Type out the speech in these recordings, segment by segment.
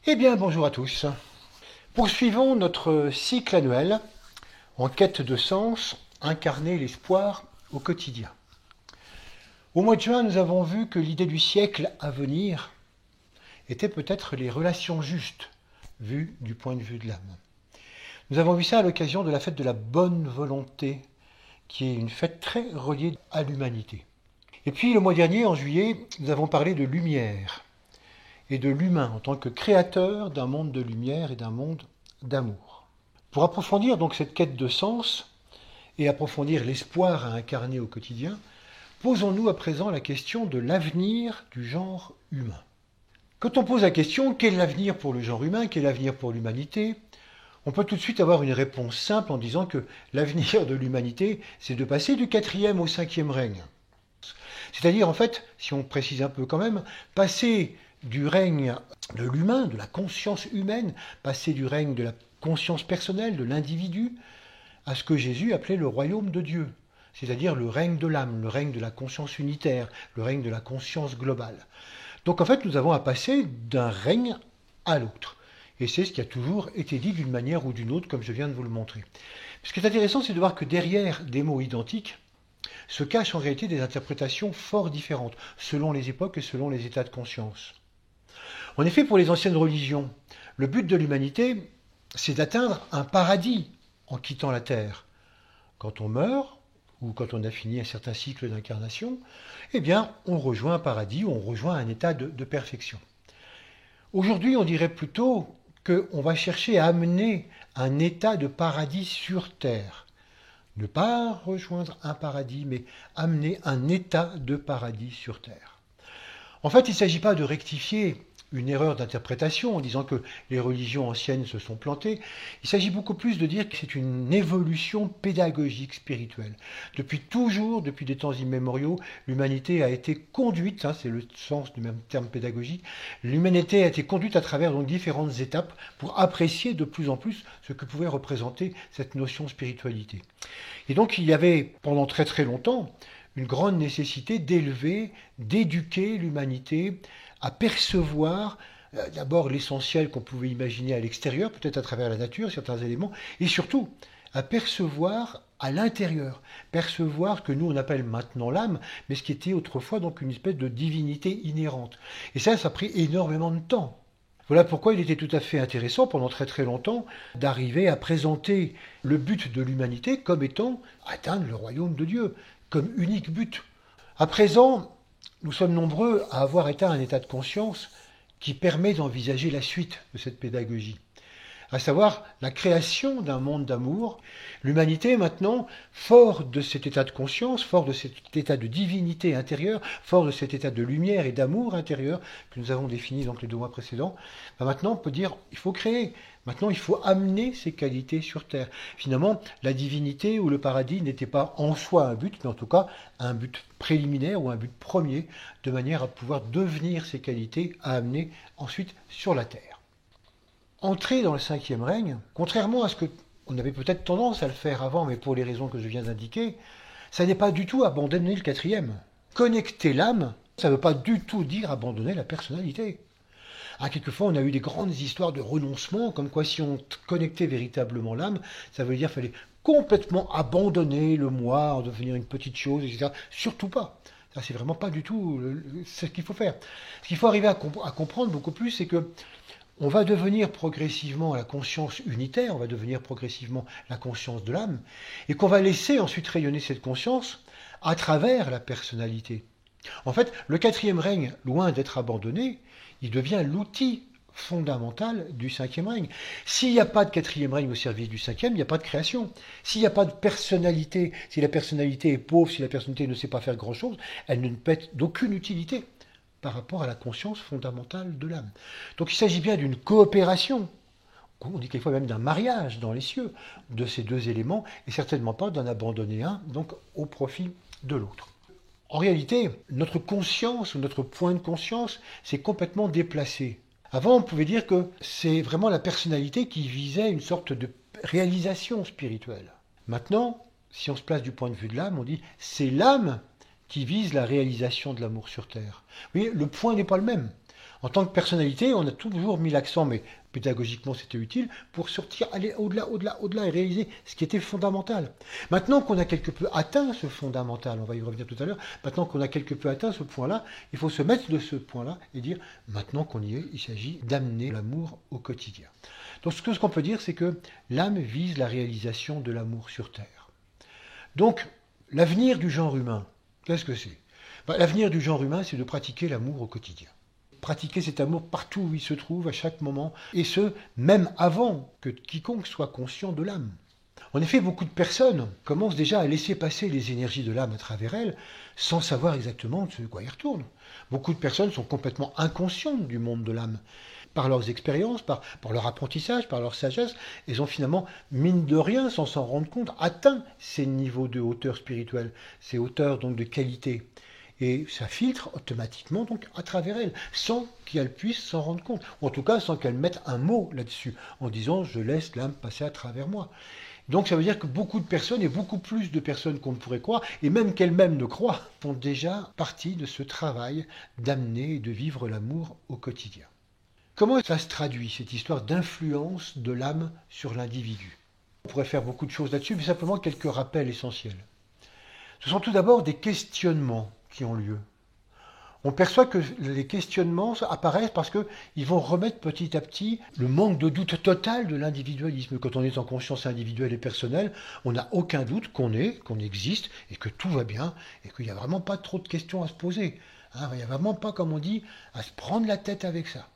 Eh bien, bonjour à tous. Poursuivons notre cycle annuel en quête de sens, incarner l'espoir au quotidien. Au mois de juin, nous avons vu que l'idée du siècle à venir était peut-être les relations justes, vues du point de vue de l'âme. Nous avons vu ça à l'occasion de la fête de la bonne volonté, qui est une fête très reliée à l'humanité. Et puis le mois dernier, en juillet, nous avons parlé de lumière et de l'humain en tant que créateur d'un monde de lumière et d'un monde d'amour. Pour approfondir donc cette quête de sens et approfondir l'espoir à incarner au quotidien, posons-nous à présent la question de l'avenir du genre humain. Quand on pose la question quel est l'avenir pour le genre humain, quel est l'avenir pour l'humanité, on peut tout de suite avoir une réponse simple en disant que l'avenir de l'humanité, c'est de passer du 4e au 5e règne. C'est-à-dire, en fait, si on précise un peu quand même, passer du règne de l'humain, de la conscience humaine, passer du règne de la conscience personnelle, de l'individu, à ce que Jésus appelait le royaume de Dieu, c'est-à-dire le règne de l'âme, le règne de la conscience unitaire, le règne de la conscience globale. Donc en fait, nous avons à passer d'un règne à l'autre. Et c'est ce qui a toujours été dit d'une manière ou d'une autre, comme je viens de vous le montrer. Ce qui est intéressant, c'est de voir que derrière des mots identiques se cachent en réalité des interprétations fort différentes, selon les époques et selon les états de conscience. En effet, pour les anciennes religions, le but de l'humanité, c'est d'atteindre un paradis en quittant la Terre. Quand on meurt, ou quand on a fini un certain cycle d'incarnation, eh bien, on rejoint un paradis, on rejoint un état de perfection. Aujourd'hui, on dirait plutôt qu'on va chercher à amener un état de paradis sur Terre. Ne pas rejoindre un paradis, mais amener un état de paradis sur Terre. En fait, il ne s'agit pas de rectifier une erreur d'interprétation en disant que les religions anciennes se sont plantées. Il s'agit beaucoup plus de dire que c'est une évolution pédagogique spirituelle. Depuis toujours, depuis des temps immémoriaux, l'humanité a été conduite, c'est le sens du même terme pédagogique, l'humanité a été conduite à travers donc différentes étapes pour apprécier de plus en plus ce que pouvait représenter cette notion de spiritualité. Et donc il y avait pendant très très longtemps une grande nécessité d'élever, d'éduquer l'humanité à percevoir d'abord l'essentiel qu'on pouvait imaginer à l'extérieur, peut-être à travers la nature, certains éléments, et surtout à percevoir à l'intérieur, percevoir ce que nous on appelle maintenant l'âme, mais ce qui était autrefois donc une espèce de divinité inhérente. Et ça a pris énormément de temps. Voilà pourquoi il était tout à fait intéressant pendant très très longtemps d'arriver à présenter le but de l'humanité comme étant atteindre le royaume de Dieu, comme unique but. À présent, nous sommes nombreux à avoir atteint un état de conscience qui permet d'envisager la suite de cette pédagogie, à savoir la création d'un monde d'amour. L'humanité maintenant, fort de cet état de conscience, fort de cet état de divinité intérieure, fort de cet état de lumière et d'amour intérieur que nous avons défini donc les 2 mois précédents, maintenant on peut dire il faut créer. Maintenant, il faut amener ces qualités sur Terre. Finalement, la divinité ou le paradis n'était pas en soi un but, mais en tout cas un but préliminaire ou un but premier, de manière à pouvoir devenir ces qualités à amener ensuite sur la Terre. Entrer dans le 5e règne, contrairement à ce qu'on avait peut-être tendance à le faire avant, mais pour les raisons que je viens d'indiquer, ça n'est pas du tout abandonner le 4e. Connecter l'âme, ça ne veut pas du tout dire abandonner la personnalité. Quelquefois, on a eu des grandes histoires de renoncement, comme quoi si on connectait véritablement l'âme, ça veut dire qu'il fallait complètement abandonner le moi, en devenir une petite chose, etc. Surtout pas. Ça, c'est vraiment pas du tout ce qu'il faut faire. Ce qu'il faut arriver à comprendre beaucoup plus, c'est que on va devenir progressivement la conscience unitaire, on va devenir progressivement la conscience de l'âme, et qu'on va laisser ensuite rayonner cette conscience à travers la personnalité. En fait, le 4e règne, loin d'être abandonné, il devient l'outil fondamental du 5e règne. S'il n'y a pas de 4e règne au service du 5e, il n'y a pas de création. S'il n'y a pas de personnalité, si la personnalité est pauvre, si la personnalité ne sait pas faire grand-chose, elle ne peut être d'aucune utilité par rapport à la conscience fondamentale de l'âme. Donc il s'agit bien d'une coopération, on dit quelquefois même d'un mariage dans les cieux, de ces 2 éléments, et certainement pas d'en abandonner un, donc au profit de l'autre. En réalité, notre conscience ou notre point de conscience s'est complètement déplacé. Avant, on pouvait dire que c'est vraiment la personnalité qui visait une sorte de réalisation spirituelle. Maintenant, si on se place du point de vue de l'âme, on dit c'est l'âme qui vise la réalisation de l'amour sur Terre. Vous voyez, le point n'est pas le même. En tant que personnalité, on a toujours mis l'accent, mais pédagogiquement c'était utile, pour sortir, aller au-delà, au-delà, au-delà et réaliser ce qui était fondamental. Maintenant qu'on a quelque peu atteint ce fondamental, on va y revenir tout à l'heure, maintenant qu'on a quelque peu atteint ce point-là, il faut se mettre de ce point-là et dire, maintenant qu'on y est, il s'agit d'amener l'amour au quotidien. Donc ce qu'on peut dire, c'est que l'âme vise la réalisation de l'amour sur Terre. Donc, l'avenir du genre humain, qu'est-ce que c'est? L'avenir du genre humain, c'est de pratiquer l'amour au quotidien. Pratiquer cet amour partout où il se trouve, à chaque moment, et ce, même avant que quiconque soit conscient de l'âme. En effet, beaucoup de personnes commencent déjà à laisser passer les énergies de l'âme à travers elles, sans savoir exactement de quoi ils retournent. Beaucoup de personnes sont complètement inconscientes du monde de l'âme. Par leurs expériences, par leur apprentissage, par leur sagesse, elles ont finalement, mine de rien, sans s'en rendre compte, atteint ces niveaux de hauteur spirituelle, ces hauteurs donc de qualité. Et ça filtre automatiquement donc à travers elle, sans qu'elle puisse s'en rendre compte, ou en tout cas sans qu'elle mette un mot là-dessus, en disant je laisse l'âme passer à travers moi. Donc ça veut dire que beaucoup de personnes, et beaucoup plus de personnes qu'on ne pourrait croire, et même qu'elles-mêmes ne croient, font déjà partie de ce travail d'amener et de vivre l'amour au quotidien. Comment ça se traduit, cette histoire d'influence de l'âme sur l'individu? On pourrait faire beaucoup de choses là-dessus, mais simplement quelques rappels essentiels. Ce sont tout d'abord des questionnements qui ont lieu. On perçoit que les questionnements apparaissent parce qu'ils vont remettre petit à petit le manque de doute total de l'individualisme. Quand on est en conscience individuelle et personnelle, on n'a aucun doute qu'on existe et que tout va bien et qu'il n'y a vraiment pas trop de questions à se poser. Il n'y a vraiment pas, comme on dit, à se prendre la tête avec ça.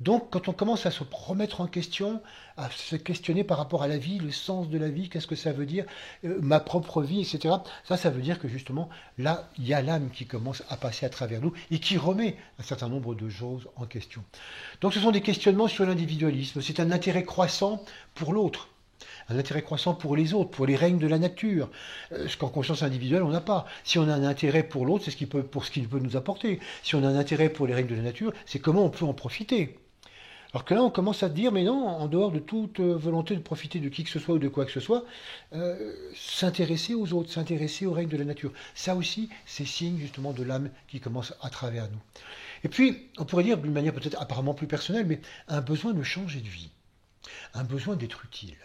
Donc, quand on commence à se remettre en question, à se questionner par rapport à la vie, le sens de la vie, qu'est-ce que ça veut dire, ma propre vie, etc., ça veut dire que justement, là, il y a l'âme qui commence à passer à travers nous et qui remet un certain nombre de choses en question. Donc, ce sont des questionnements sur l'individualisme. C'est un intérêt croissant pour l'autre. Un intérêt croissant pour les autres, pour les règnes de la nature. Ce qu'en conscience individuelle, on n'a pas. Si on a un intérêt pour l'autre, c'est pour ce qu'il peut nous apporter. Si on a un intérêt pour les règnes de la nature, c'est comment on peut en profiter. Alors que là, on commence à dire, mais non, en dehors de toute volonté de profiter de qui que ce soit ou de quoi que ce soit, s'intéresser aux autres, s'intéresser aux règnes de la nature. Ça aussi, c'est signe justement de l'âme qui commence à travers nous. Et puis, on pourrait dire d'une manière peut-être apparemment plus personnelle, mais un besoin de changer de vie, un besoin d'être utile.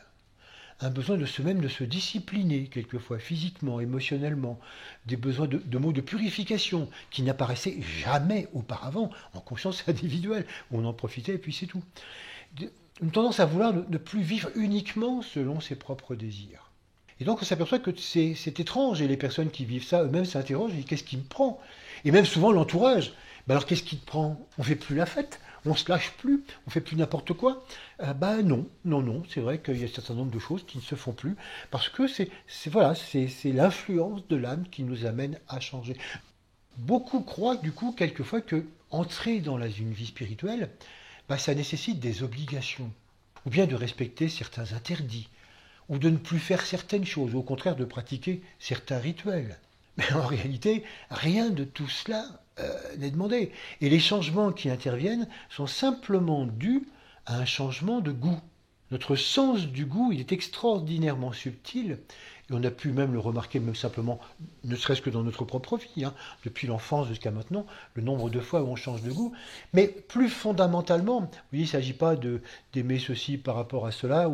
Un besoin de se discipliner, quelquefois physiquement, émotionnellement, des besoins de mots de purification qui n'apparaissaient jamais auparavant en conscience individuelle, où on en profitait et puis c'est tout. Une tendance à vouloir ne plus vivre uniquement selon ses propres désirs. Et donc on s'aperçoit que c'est étrange, et les personnes qui vivent ça eux-mêmes s'interrogent, et qu'est-ce qui me prend? Et même souvent l'entourage, alors qu'est-ce qui te prend? On ne fait plus la fête, on se lâche plus, on fait plus n'importe quoi. Non, c'est vrai qu'il y a un certain nombre de choses qui ne se font plus, parce que c'est l'influence de l'âme qui nous amène à changer. Beaucoup croient du coup quelquefois que entrer dans une vie spirituelle, ça nécessite des obligations, ou bien de respecter certains interdits, ou de ne plus faire certaines choses, ou au contraire de pratiquer certains rituels. Mais en réalité, rien de tout cela n'est demandé. Et les changements qui interviennent sont simplement dus à un changement de goût. Notre sens du goût, il est extraordinairement subtil, et on a pu même le remarquer, même simplement, ne serait-ce que dans notre propre vie, depuis l'enfance jusqu'à maintenant, le nombre de fois où on change de goût. Mais plus fondamentalement, vous voyez, il ne s'agit pas d'aimer ceci par rapport à cela,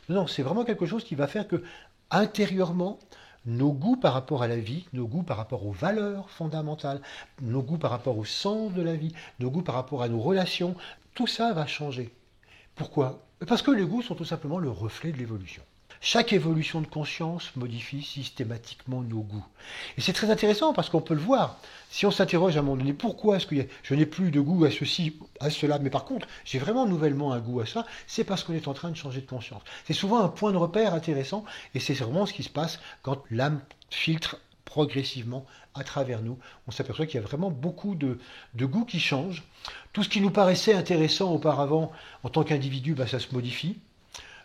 non, c'est vraiment quelque chose qui va faire que, intérieurement, nos goûts par rapport à la vie, nos goûts par rapport aux valeurs fondamentales, nos goûts par rapport au sens de la vie, nos goûts par rapport à nos relations, tout ça va changer. Pourquoi? Parce que les goûts sont tout simplement le reflet de l'évolution. Chaque évolution de conscience modifie systématiquement nos goûts. Et c'est très intéressant parce qu'on peut le voir. Si on s'interroge à un moment donné, pourquoi est-ce que je n'ai plus de goût à ceci, à cela, mais par contre, j'ai vraiment nouvellement un goût à ça, c'est parce qu'on est en train de changer de conscience. C'est souvent un point de repère intéressant, et c'est vraiment ce qui se passe quand l'âme filtre progressivement à travers nous. On s'aperçoit qu'il y a vraiment beaucoup de goûts qui changent. Tout ce qui nous paraissait intéressant auparavant en tant qu'individu, ça se modifie.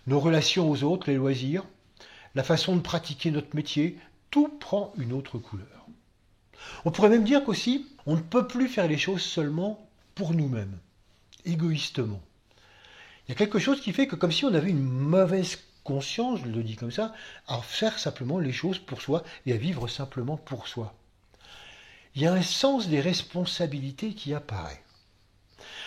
Nos relations aux autres, les loisirs, la façon de pratiquer notre métier, tout prend une autre couleur. On pourrait même dire qu'aussi, on ne peut plus faire les choses seulement pour nous-mêmes, égoïstement. Il y a quelque chose qui fait que comme si on avait une mauvaise conscience, je le dis comme ça, à faire simplement les choses pour soi et à vivre simplement pour soi. Il y a un sens des responsabilités qui apparaît.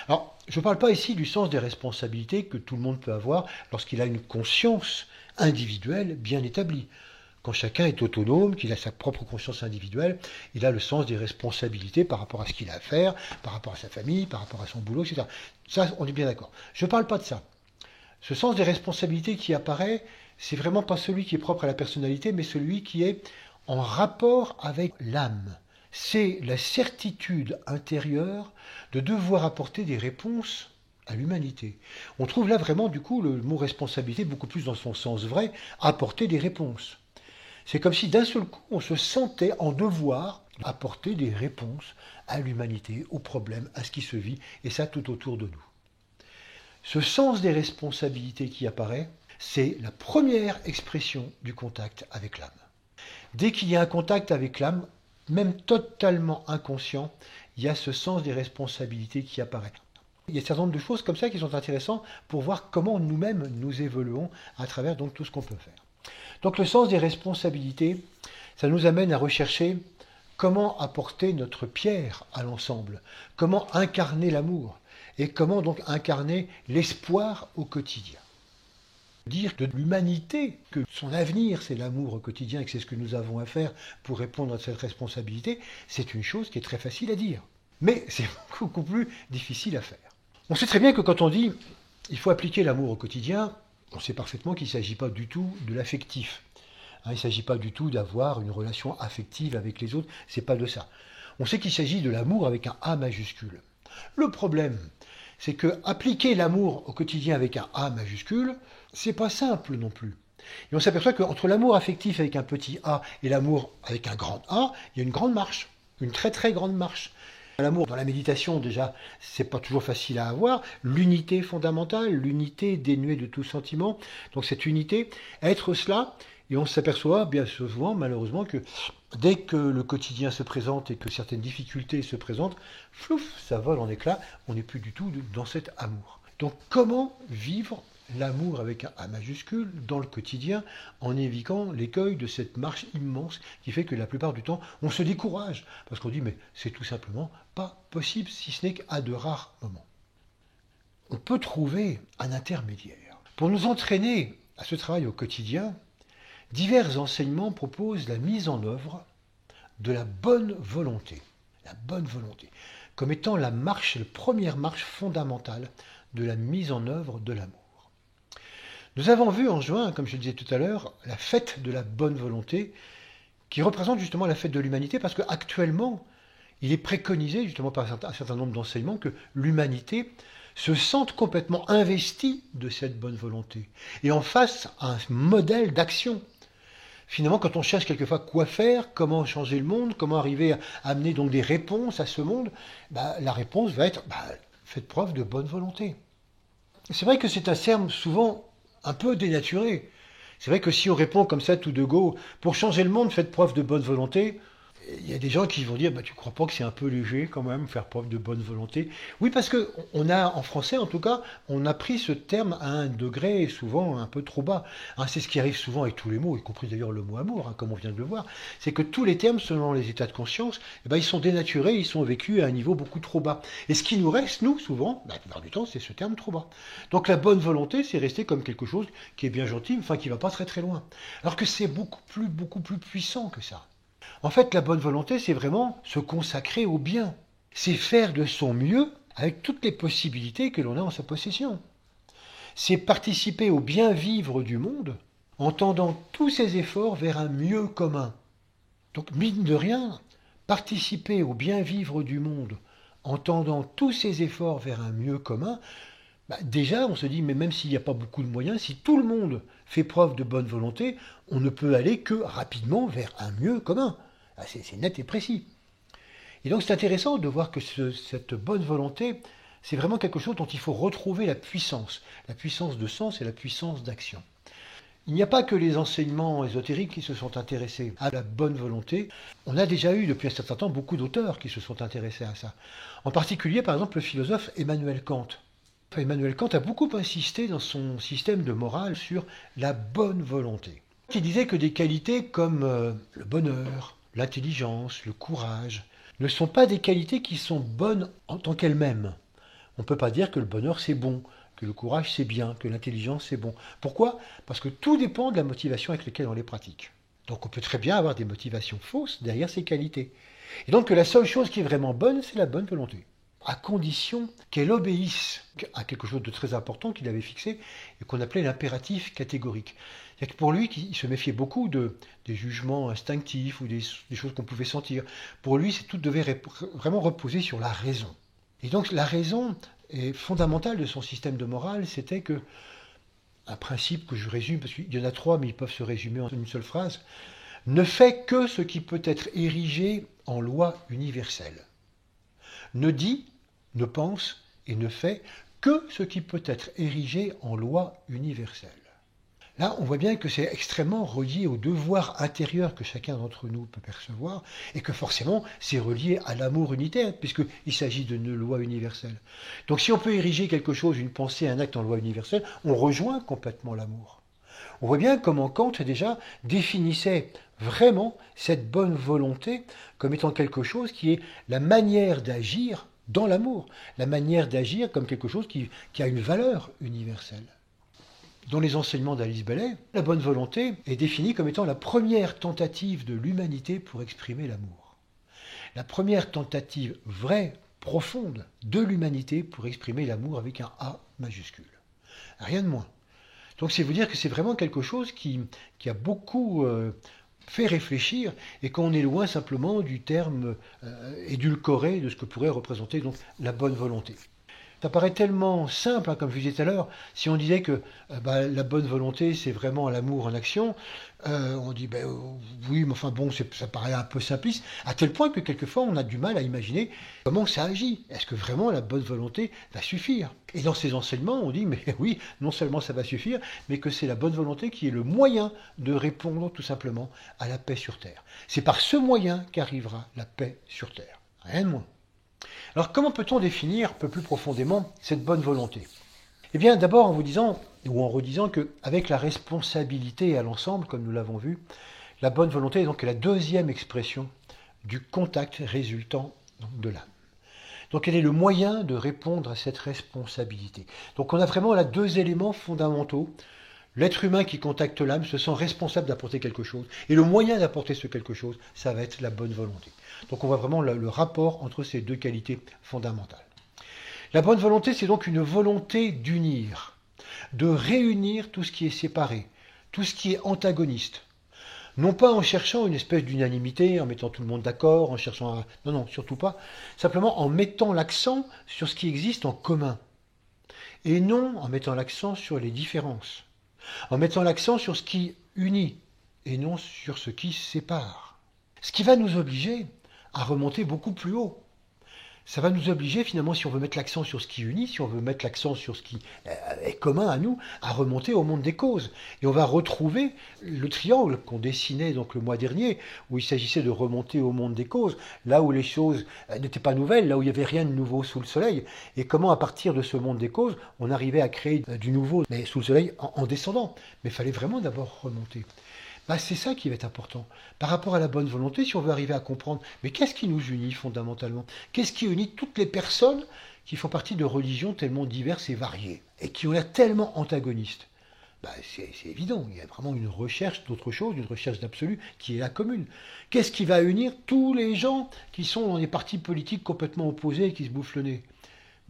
Alors, je ne parle pas ici du sens des responsabilités que tout le monde peut avoir lorsqu'il a une conscience individuelle bien établie. Quand chacun est autonome, qu'il a sa propre conscience individuelle, il a le sens des responsabilités par rapport à ce qu'il a à faire, par rapport à sa famille, par rapport à son boulot, etc. Ça, on est bien d'accord. Je ne parle pas de ça. Ce sens des responsabilités qui apparaît, c'est vraiment pas celui qui est propre à la personnalité, mais celui qui est en rapport avec l'âme. C'est la certitude intérieure de devoir apporter des réponses à l'humanité. On trouve là vraiment, du coup, le mot responsabilité beaucoup plus dans son sens vrai, apporter des réponses. C'est comme si d'un seul coup, on se sentait en devoir d'apporter des réponses à l'humanité, aux problèmes, à ce qui se vit, et ça tout autour de nous. Ce sens des responsabilités qui apparaît, c'est la première expression du contact avec l'âme. Dès qu'il y a un contact avec l'âme, même totalement inconscient, il y a ce sens des responsabilités qui apparaît. Il y a un certain nombre de choses comme ça qui sont intéressantes pour voir comment nous-mêmes nous évoluons à travers donc tout ce qu'on peut faire. Donc le sens des responsabilités, ça nous amène à rechercher comment apporter notre pierre à l'ensemble, comment incarner l'amour et comment donc incarner l'espoir au quotidien. Dire de l'humanité que son avenir c'est l'amour au quotidien et que c'est ce que nous avons à faire pour répondre à cette responsabilité, c'est une chose qui est très facile à dire. Mais c'est beaucoup plus difficile à faire. On sait très bien que quand on dit il faut appliquer l'amour au quotidien, on sait parfaitement qu'il ne s'agit pas du tout de l'affectif. Il ne s'agit pas du tout d'avoir une relation affective avec les autres, c'est pas de ça. On sait qu'il s'agit de l'amour avec un A majuscule. Le problème, c'est que appliquer l'amour au quotidien avec un A majuscule, c'est pas simple non plus. Et on s'aperçoit qu'entre l'amour affectif avec un petit a et l'amour avec un grand A, il y a une grande marche, une très très grande marche. L'amour dans la méditation, déjà, c'est pas toujours facile à avoir. L'unité fondamentale, l'unité dénuée de tout sentiment. Donc cette unité, être cela, et on s'aperçoit bien souvent, malheureusement, que dès que le quotidien se présente et que certaines difficultés se présentent, flouf, ça vole en éclats, on n'est plus du tout dans cet amour. Donc comment vivre l'amour avec un A majuscule dans le quotidien en évitant l'écueil de cette marche immense qui fait que la plupart du temps on se décourage parce qu'on dit mais c'est tout simplement pas possible si ce n'est qu'à de rares moments. On peut trouver un intermédiaire. Pour nous entraîner à ce travail au quotidien, divers enseignements proposent la mise en œuvre de la bonne volonté. La bonne volonté, comme étant la première marche fondamentale de la mise en œuvre de l'amour. Nous avons vu en juin, comme je le disais tout à l'heure, la fête de la bonne volonté, qui représente justement la fête de l'humanité, parce qu'actuellement, il est préconisé justement par un certain nombre d'enseignements que l'humanité se sente complètement investie de cette bonne volonté, et en face un modèle d'action. Finalement, quand on cherche quelquefois quoi faire, comment changer le monde, comment arriver à amener donc des réponses à ce monde, la réponse va être faites preuve de bonne volonté. C'est vrai que c'est un terme souvent un peu dénaturé. C'est vrai que si on répond comme ça tout de go, pour changer le monde, faites preuve de bonne volonté, il y a des gens qui vont dire, tu crois pas que c'est un peu léger quand même, faire preuve de bonne volonté? Oui, parce que on a, en français en tout cas, on a pris ce terme à un degré souvent un peu trop bas. C'est ce qui arrive souvent avec tous les mots, y compris d'ailleurs le mot amour, comme on vient de le voir. C'est que tous les termes, selon les états de conscience, ils sont dénaturés, ils sont vécus à un niveau beaucoup trop bas. Et ce qui nous reste, nous, souvent, la plupart du temps, c'est ce terme trop bas. Donc la bonne volonté, c'est resté comme quelque chose qui est bien gentil, enfin qui va pas très très loin. Alors que c'est beaucoup plus puissant que ça. En fait, la bonne volonté, c'est vraiment se consacrer au bien. C'est faire de son mieux avec toutes les possibilités que l'on a en sa possession. C'est participer au bien vivre du monde en tendant tous ses efforts vers un mieux commun. Donc, mine de rien, participer au bien vivre du monde en tendant tous ses efforts vers un mieux commun, déjà, on se dit, mais même s'il n'y a pas beaucoup de moyens, si tout le monde fait preuve de bonne volonté, on ne peut aller que rapidement vers un mieux commun. C'est net et précis. Et donc c'est intéressant de voir que cette bonne volonté, c'est vraiment quelque chose dont il faut retrouver la puissance de sens et la puissance d'action. Il n'y a pas que les enseignements ésotériques qui se sont intéressés à la bonne volonté. On a déjà eu depuis un certain temps beaucoup d'auteurs qui se sont intéressés à ça. En particulier, par exemple, le philosophe Emmanuel Kant. Emmanuel Kant a beaucoup insisté dans son système de morale sur la bonne volonté. Il disait que des qualités comme le bonheur, l'intelligence, le courage, ne sont pas des qualités qui sont bonnes en tant qu'elles-mêmes. On ne peut pas dire que le bonheur c'est bon, que le courage c'est bien, que l'intelligence c'est bon. Pourquoi? Parce que tout dépend de la motivation avec laquelle on les pratique. Donc on peut très bien avoir des motivations fausses derrière ces qualités. Et donc que la seule chose qui est vraiment bonne, c'est la bonne volonté. À condition qu'elle obéisse à quelque chose de très important qu'il avait fixé et qu'on appelait l'impératif catégorique. C'est-à-dire que pour lui, il se méfiait beaucoup des jugements instinctifs ou des choses qu'on pouvait sentir. Pour lui, tout devait vraiment reposer sur la raison. Et donc la raison est fondamentale de son système de morale, c'était que, un principe que je résume, parce qu'il y en a trois, mais ils peuvent se résumer en une seule phrase, ne fait que ce qui peut être érigé en loi universelle. Ne dit, ne pense et ne fait que ce qui peut être érigé en loi universelle. Là, on voit bien que c'est extrêmement relié au devoir intérieur que chacun d'entre nous peut percevoir, et que forcément, c'est relié à l'amour unitaire, puisqu'il s'agit d'une loi universelle. Donc si on peut ériger quelque chose, une pensée, un acte en loi universelle, on rejoint complètement l'amour. On voit bien comment Kant déjà définissait vraiment cette bonne volonté comme étant quelque chose qui est la manière d'agir dans l'amour, la manière d'agir comme quelque chose qui a une valeur universelle. Dans les enseignements d'Alice Bailey, la bonne volonté est définie comme étant la première tentative de l'humanité pour exprimer l'amour. La première tentative vraie, profonde de l'humanité pour exprimer l'amour avec un A majuscule. Rien de moins. Donc c'est vous dire que c'est vraiment quelque chose qui a beaucoup fait réfléchir et qu'on est loin simplement du terme édulcoré de ce que pourrait représenter donc la bonne volonté. Ça paraît tellement simple, hein, comme je vous disais tout à l'heure, si on disait que la bonne volonté, c'est vraiment l'amour en action, on dit, oui, mais enfin bon, ça paraît un peu simpliste, à tel point que quelquefois, on a du mal à imaginer comment ça agit. Est-ce que vraiment la bonne volonté va suffire? Et dans ces enseignements, on dit, mais oui, non seulement ça va suffire, mais que c'est la bonne volonté qui est le moyen de répondre tout simplement à la paix sur Terre. C'est par ce moyen qu'arrivera la paix sur Terre. Rien de moins. Alors comment peut-on définir un peu plus profondément cette bonne volonté? Eh bien d'abord en vous disant, ou en redisant qu'avec la responsabilité à l'ensemble, comme nous l'avons vu, la bonne volonté est donc la deuxième expression du contact résultant de l'âme. Donc elle est le moyen de répondre à cette responsabilité. Donc on a vraiment là deux éléments fondamentaux. L'être humain qui contacte l'âme se sent responsable d'apporter quelque chose. Et le moyen d'apporter ce quelque chose, ça va être la bonne volonté. Donc on voit vraiment le rapport entre ces deux qualités fondamentales. La bonne volonté, c'est donc une volonté d'unir, de réunir tout ce qui est séparé, tout ce qui est antagoniste. Non pas en cherchant une espèce d'unanimité, en mettant tout le monde d'accord, en cherchant un... Non, surtout pas. Simplement en mettant l'accent sur ce qui existe en commun. Et non en mettant l'accent sur les différences. En mettant l'accent sur ce qui unit et non sur ce qui sépare. Ce qui va nous obliger à remonter beaucoup plus haut. Ça va nous obliger finalement, si on veut mettre l'accent sur ce qui unit, si on veut mettre l'accent sur ce qui est commun à nous, à remonter au monde des causes. Et on va retrouver le triangle qu'on dessinait donc le mois dernier, où il s'agissait de remonter au monde des causes, là où les choses n'étaient pas nouvelles, là où il n'y avait rien de nouveau sous le soleil, et comment à partir de ce monde des causes, on arrivait à créer du nouveau, mais sous le soleil en descendant. Mais il fallait vraiment d'abord remonter. C'est ça qui va être important. Par rapport à la bonne volonté, si on veut arriver à comprendre, mais qu'est-ce qui nous unit fondamentalement? Qu'est-ce qui unit toutes les personnes qui font partie de religions tellement diverses et variées, et qui ont l'air tellement antagonistes? C'est évident, il y a vraiment une recherche d'autre chose, une recherche d'absolu, qui est la commune. Qu'est-ce qui va unir tous les gens qui sont dans des partis politiques complètement opposés et qui se bouffent le nez?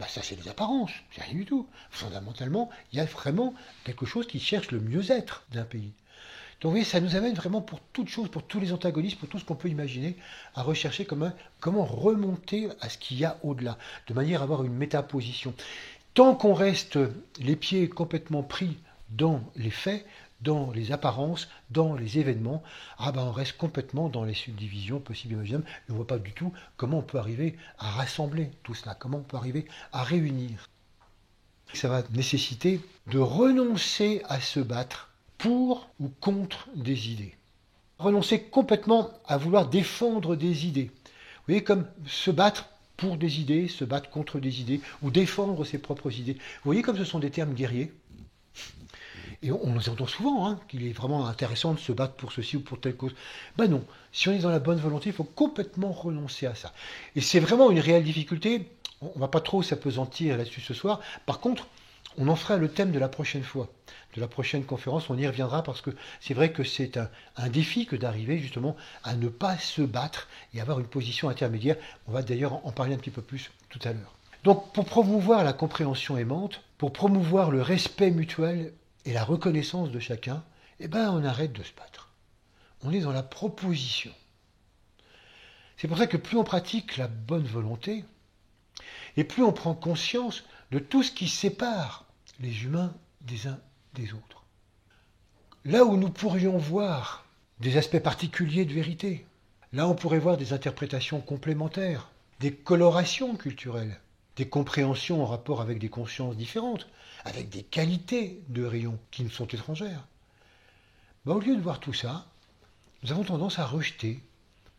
Ça, c'est des apparences, c'est rien du tout. Fondamentalement, il y a vraiment quelque chose qui cherche le mieux-être d'un pays. Donc vous voyez, ça nous amène vraiment pour toutes choses, pour tous les antagonistes, pour tout ce qu'on peut imaginer, à rechercher comment remonter à ce qu'il y a au-delà, de manière à avoir une métaposition. Tant qu'on reste les pieds complètement pris dans les faits, dans les apparences, dans les événements, on reste complètement dans les subdivisions possibles et imaginables, et on ne voit pas du tout comment on peut arriver à rassembler tout cela, comment on peut arriver à réunir. Ça va nécessiter de renoncer à se battre pour ou contre des idées. Renoncer complètement à vouloir défendre des idées. Vous voyez, comme se battre pour des idées, se battre contre des idées, ou défendre ses propres idées. Vous voyez comme ce sont des termes guerriers. Et on nous entend souvent, qu'il est vraiment intéressant de se battre pour ceci ou pour telle cause. Non, si on est dans la bonne volonté, il faut complètement renoncer à ça. Et c'est vraiment une réelle difficulté. On ne va pas trop s'apesantir là-dessus ce soir. Par contre, on en fera le thème de la prochaine fois, de la prochaine conférence. On y reviendra parce que c'est vrai que c'est un défi que d'arriver justement à ne pas se battre et avoir une position intermédiaire. On va d'ailleurs en parler un petit peu plus tout à l'heure. Donc, pour promouvoir la compréhension aimante, pour promouvoir le respect mutuel et la reconnaissance de chacun, eh ben, on arrête de se battre. On est dans la proposition. C'est pour ça que plus on pratique la bonne volonté, et plus on prend conscience de tout ce qui sépare les humains des uns des autres. Là où nous pourrions voir des aspects particuliers de vérité, là on pourrait voir des interprétations complémentaires, des colorations culturelles, des compréhensions en rapport avec des consciences différentes, avec des qualités de rayons qui nous sont étrangères. Au lieu de voir tout ça, nous avons tendance à rejeter,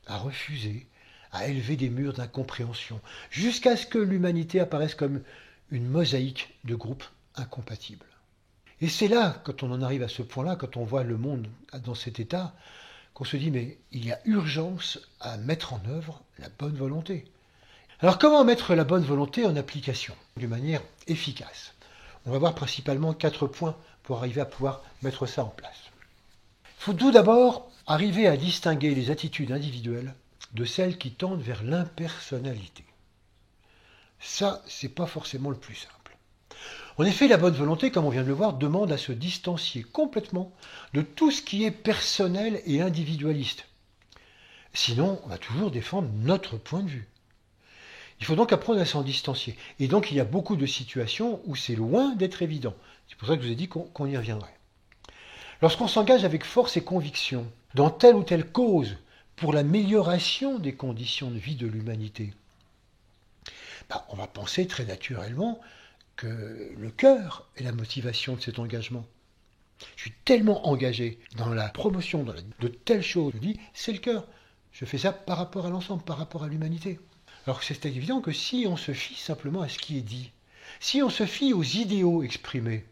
à refuser, à élever des murs d'incompréhension, jusqu'à ce que l'humanité apparaisse comme une mosaïque de groupes incompatibles. Et c'est là, quand on en arrive à ce point-là, quand on voit le monde dans cet état, qu'on se dit, mais il y a urgence à mettre en œuvre la bonne volonté. Alors comment mettre la bonne volonté en application d'une manière efficace? On va voir principalement 4 points pour arriver à pouvoir mettre ça en place. Il faut tout d'abord arriver à distinguer les attitudes individuelles de celles qui tendent vers l'impersonnalité. Ça, c'est pas forcément le plus simple. En effet, la bonne volonté, comme on vient de le voir, demande à se distancier complètement de tout ce qui est personnel et individualiste. Sinon, on va toujours défendre notre point de vue. Il faut donc apprendre à s'en distancier. Et donc, il y a beaucoup de situations où c'est loin d'être évident. C'est pour ça que je vous ai dit qu'on y reviendrait. Lorsqu'on s'engage avec force et conviction dans telle ou telle cause pour l'amélioration des conditions de vie de l'humanité, on va penser très naturellement que le cœur est la motivation de cet engagement. Je suis tellement engagé dans la promotion de telles choses, je dis, c'est le cœur. Je fais ça par rapport à l'ensemble, par rapport à l'humanité. Alors c'est évident que si on se fie simplement à ce qui est dit, si on se fie aux idéaux exprimés,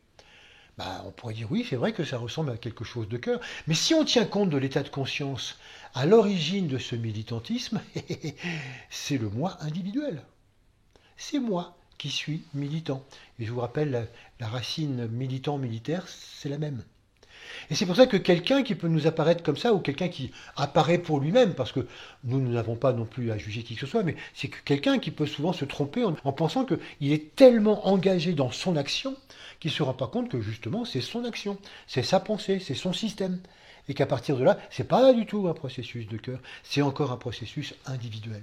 on pourrait dire oui, c'est vrai que ça ressemble à quelque chose de cœur, mais si on tient compte de l'état de conscience à l'origine de ce militantisme, c'est le moi individuel. C'est moi qui suis militant. Et je vous rappelle, la racine militant-militaire, c'est la même. Et c'est pour ça que quelqu'un qui peut nous apparaître comme ça, ou quelqu'un qui apparaît pour lui-même, parce que nous n'avons pas non plus à juger qui que ce soit, mais c'est que quelqu'un qui peut souvent se tromper en pensant qu'il est tellement engagé dans son action qu'il ne se rend pas compte que justement c'est son action, c'est sa pensée, c'est son système. Et qu'à partir de là, c'est pas du tout un processus de cœur, c'est encore un processus individuel.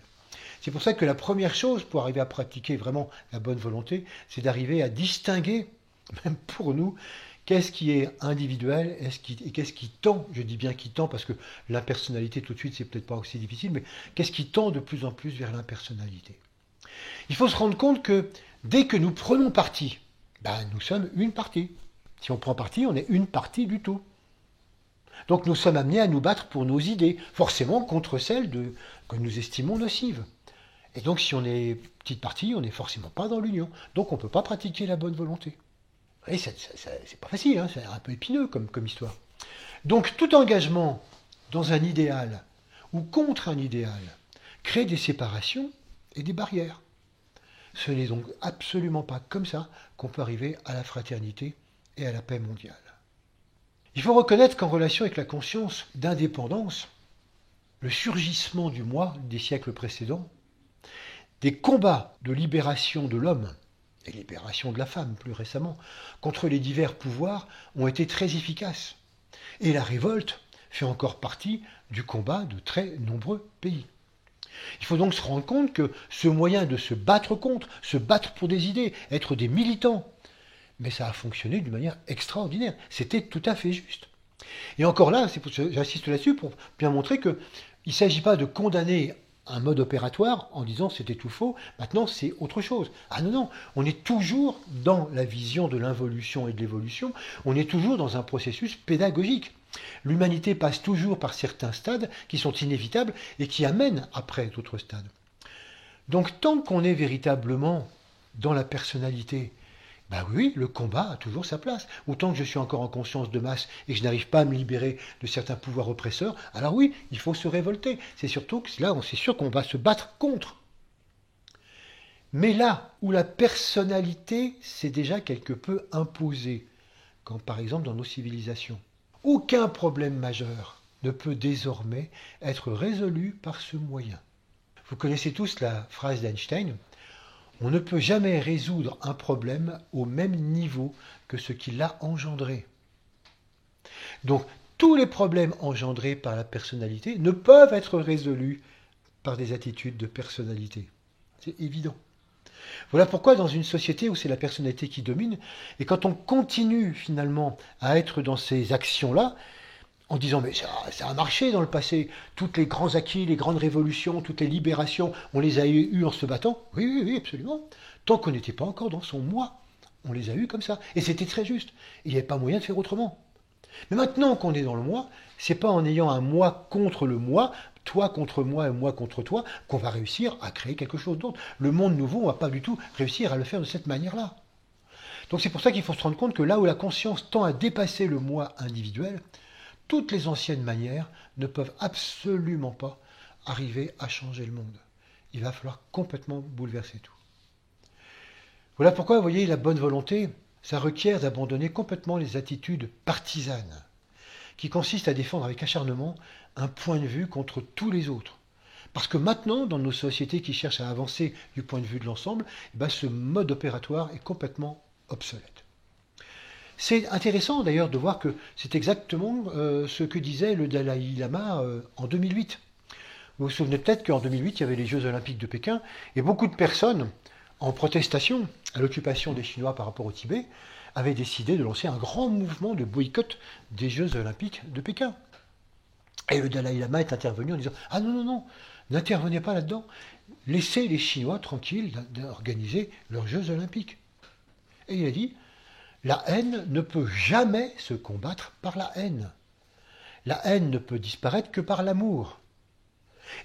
C'est pour ça que la première chose pour arriver à pratiquer vraiment la bonne volonté, c'est d'arriver à distinguer, même pour nous, qu'est-ce qui est individuel et qu'est-ce qui tend, je dis bien qui tend parce que l'impersonnalité tout de suite c'est peut-être pas aussi difficile, mais qu'est-ce qui tend de plus en plus vers l'impersonnalité. Il faut se rendre compte que dès que nous prenons parti, nous sommes une partie. Si on prend parti, on est une partie du tout. Donc nous sommes amenés à nous battre pour nos idées, forcément contre celles que nous estimons nocives. Et donc si on est petite partie, on n'est forcément pas dans l'union. Donc on ne peut pas pratiquer la bonne volonté. Et c'est pas facile, c'est un peu épineux comme histoire. Donc tout engagement dans un idéal ou contre un idéal crée des séparations et des barrières. Ce n'est donc absolument pas comme ça qu'on peut arriver à la fraternité et à la paix mondiale. Il faut reconnaître qu'en relation avec la conscience d'indépendance, le surgissement du moi des siècles précédents, des combats de libération de l'homme et libération de la femme plus récemment, contre les divers pouvoirs ont été très efficaces. Et la révolte fait encore partie du combat de très nombreux pays. Il faut donc se rendre compte que ce moyen de se battre contre, se battre pour des idées, être des militants, mais ça a fonctionné d'une manière extraordinaire. C'était tout à fait juste. Et encore là, j'insiste là-dessus pour bien montrer qu'il ne s'agit pas de condamner un mode opératoire en disant c'était tout faux, maintenant c'est autre chose. Ah non, on est toujours dans la vision de l'involution et de l'évolution, on est toujours dans un processus pédagogique. L'humanité passe toujours par certains stades qui sont inévitables et qui amènent après d'autres stades. Donc tant qu'on est véritablement dans la personnalité, oui, le combat a toujours sa place. Autant que je suis encore en conscience de masse et que je n'arrive pas à me libérer de certains pouvoirs oppresseurs, alors oui, il faut se révolter. C'est surtout que là, c'est sûr qu'on va se battre contre. Mais là où la personnalité s'est déjà quelque peu imposée, comme par exemple dans nos civilisations, aucun problème majeur ne peut désormais être résolu par ce moyen. Vous connaissez tous la phrase d'Einstein, on ne peut jamais résoudre un problème au même niveau que ce qui l'a engendré. Donc, tous les problèmes engendrés par la personnalité ne peuvent être résolus par des attitudes de personnalité. C'est évident. Voilà pourquoi dans une société où c'est la personnalité qui domine, et quand on continue finalement à être dans ces actions-là, en disant mais ça a marché dans le passé, tous les grands acquis, les grandes révolutions, toutes les libérations, on les a eues en se battant. Oui, oui, oui, absolument. Tant qu'on n'était pas encore dans son moi, on les a eues comme ça. Et c'était très juste. Il n'y avait pas moyen de faire autrement. Mais maintenant qu'on est dans le moi, c'est pas en ayant un moi contre le moi, toi contre moi et moi contre toi, qu'on va réussir à créer quelque chose d'autre. Le monde nouveau, on va pas du tout réussir à le faire de cette manière-là. Donc c'est pour ça qu'il faut se rendre compte que là où la conscience tend à dépasser le moi individuel, toutes les anciennes manières ne peuvent absolument pas arriver à changer le monde. Il va falloir complètement bouleverser tout. Voilà pourquoi, vous voyez, la bonne volonté, ça requiert d'abandonner complètement les attitudes partisanes, qui consistent à défendre avec acharnement un point de vue contre tous les autres. Parce que maintenant, dans nos sociétés qui cherchent à avancer du point de vue de l'ensemble, ce mode opératoire est complètement obsolète. C'est intéressant d'ailleurs de voir que c'est exactement ce que disait le Dalai Lama en 2008. Vous vous souvenez peut-être qu'en 2008, il y avait les Jeux Olympiques de Pékin, et beaucoup de personnes, en protestation à l'occupation des Chinois par rapport au Tibet, avaient décidé de lancer un grand mouvement de boycott des Jeux Olympiques de Pékin. Et le Dalai Lama est intervenu en disant « Ah non, non, non, n'intervenez pas là-dedans, laissez les Chinois tranquilles d'organiser leurs Jeux Olympiques. » Et il a dit « La haine ne peut jamais se combattre par la haine. La haine ne peut disparaître que par l'amour.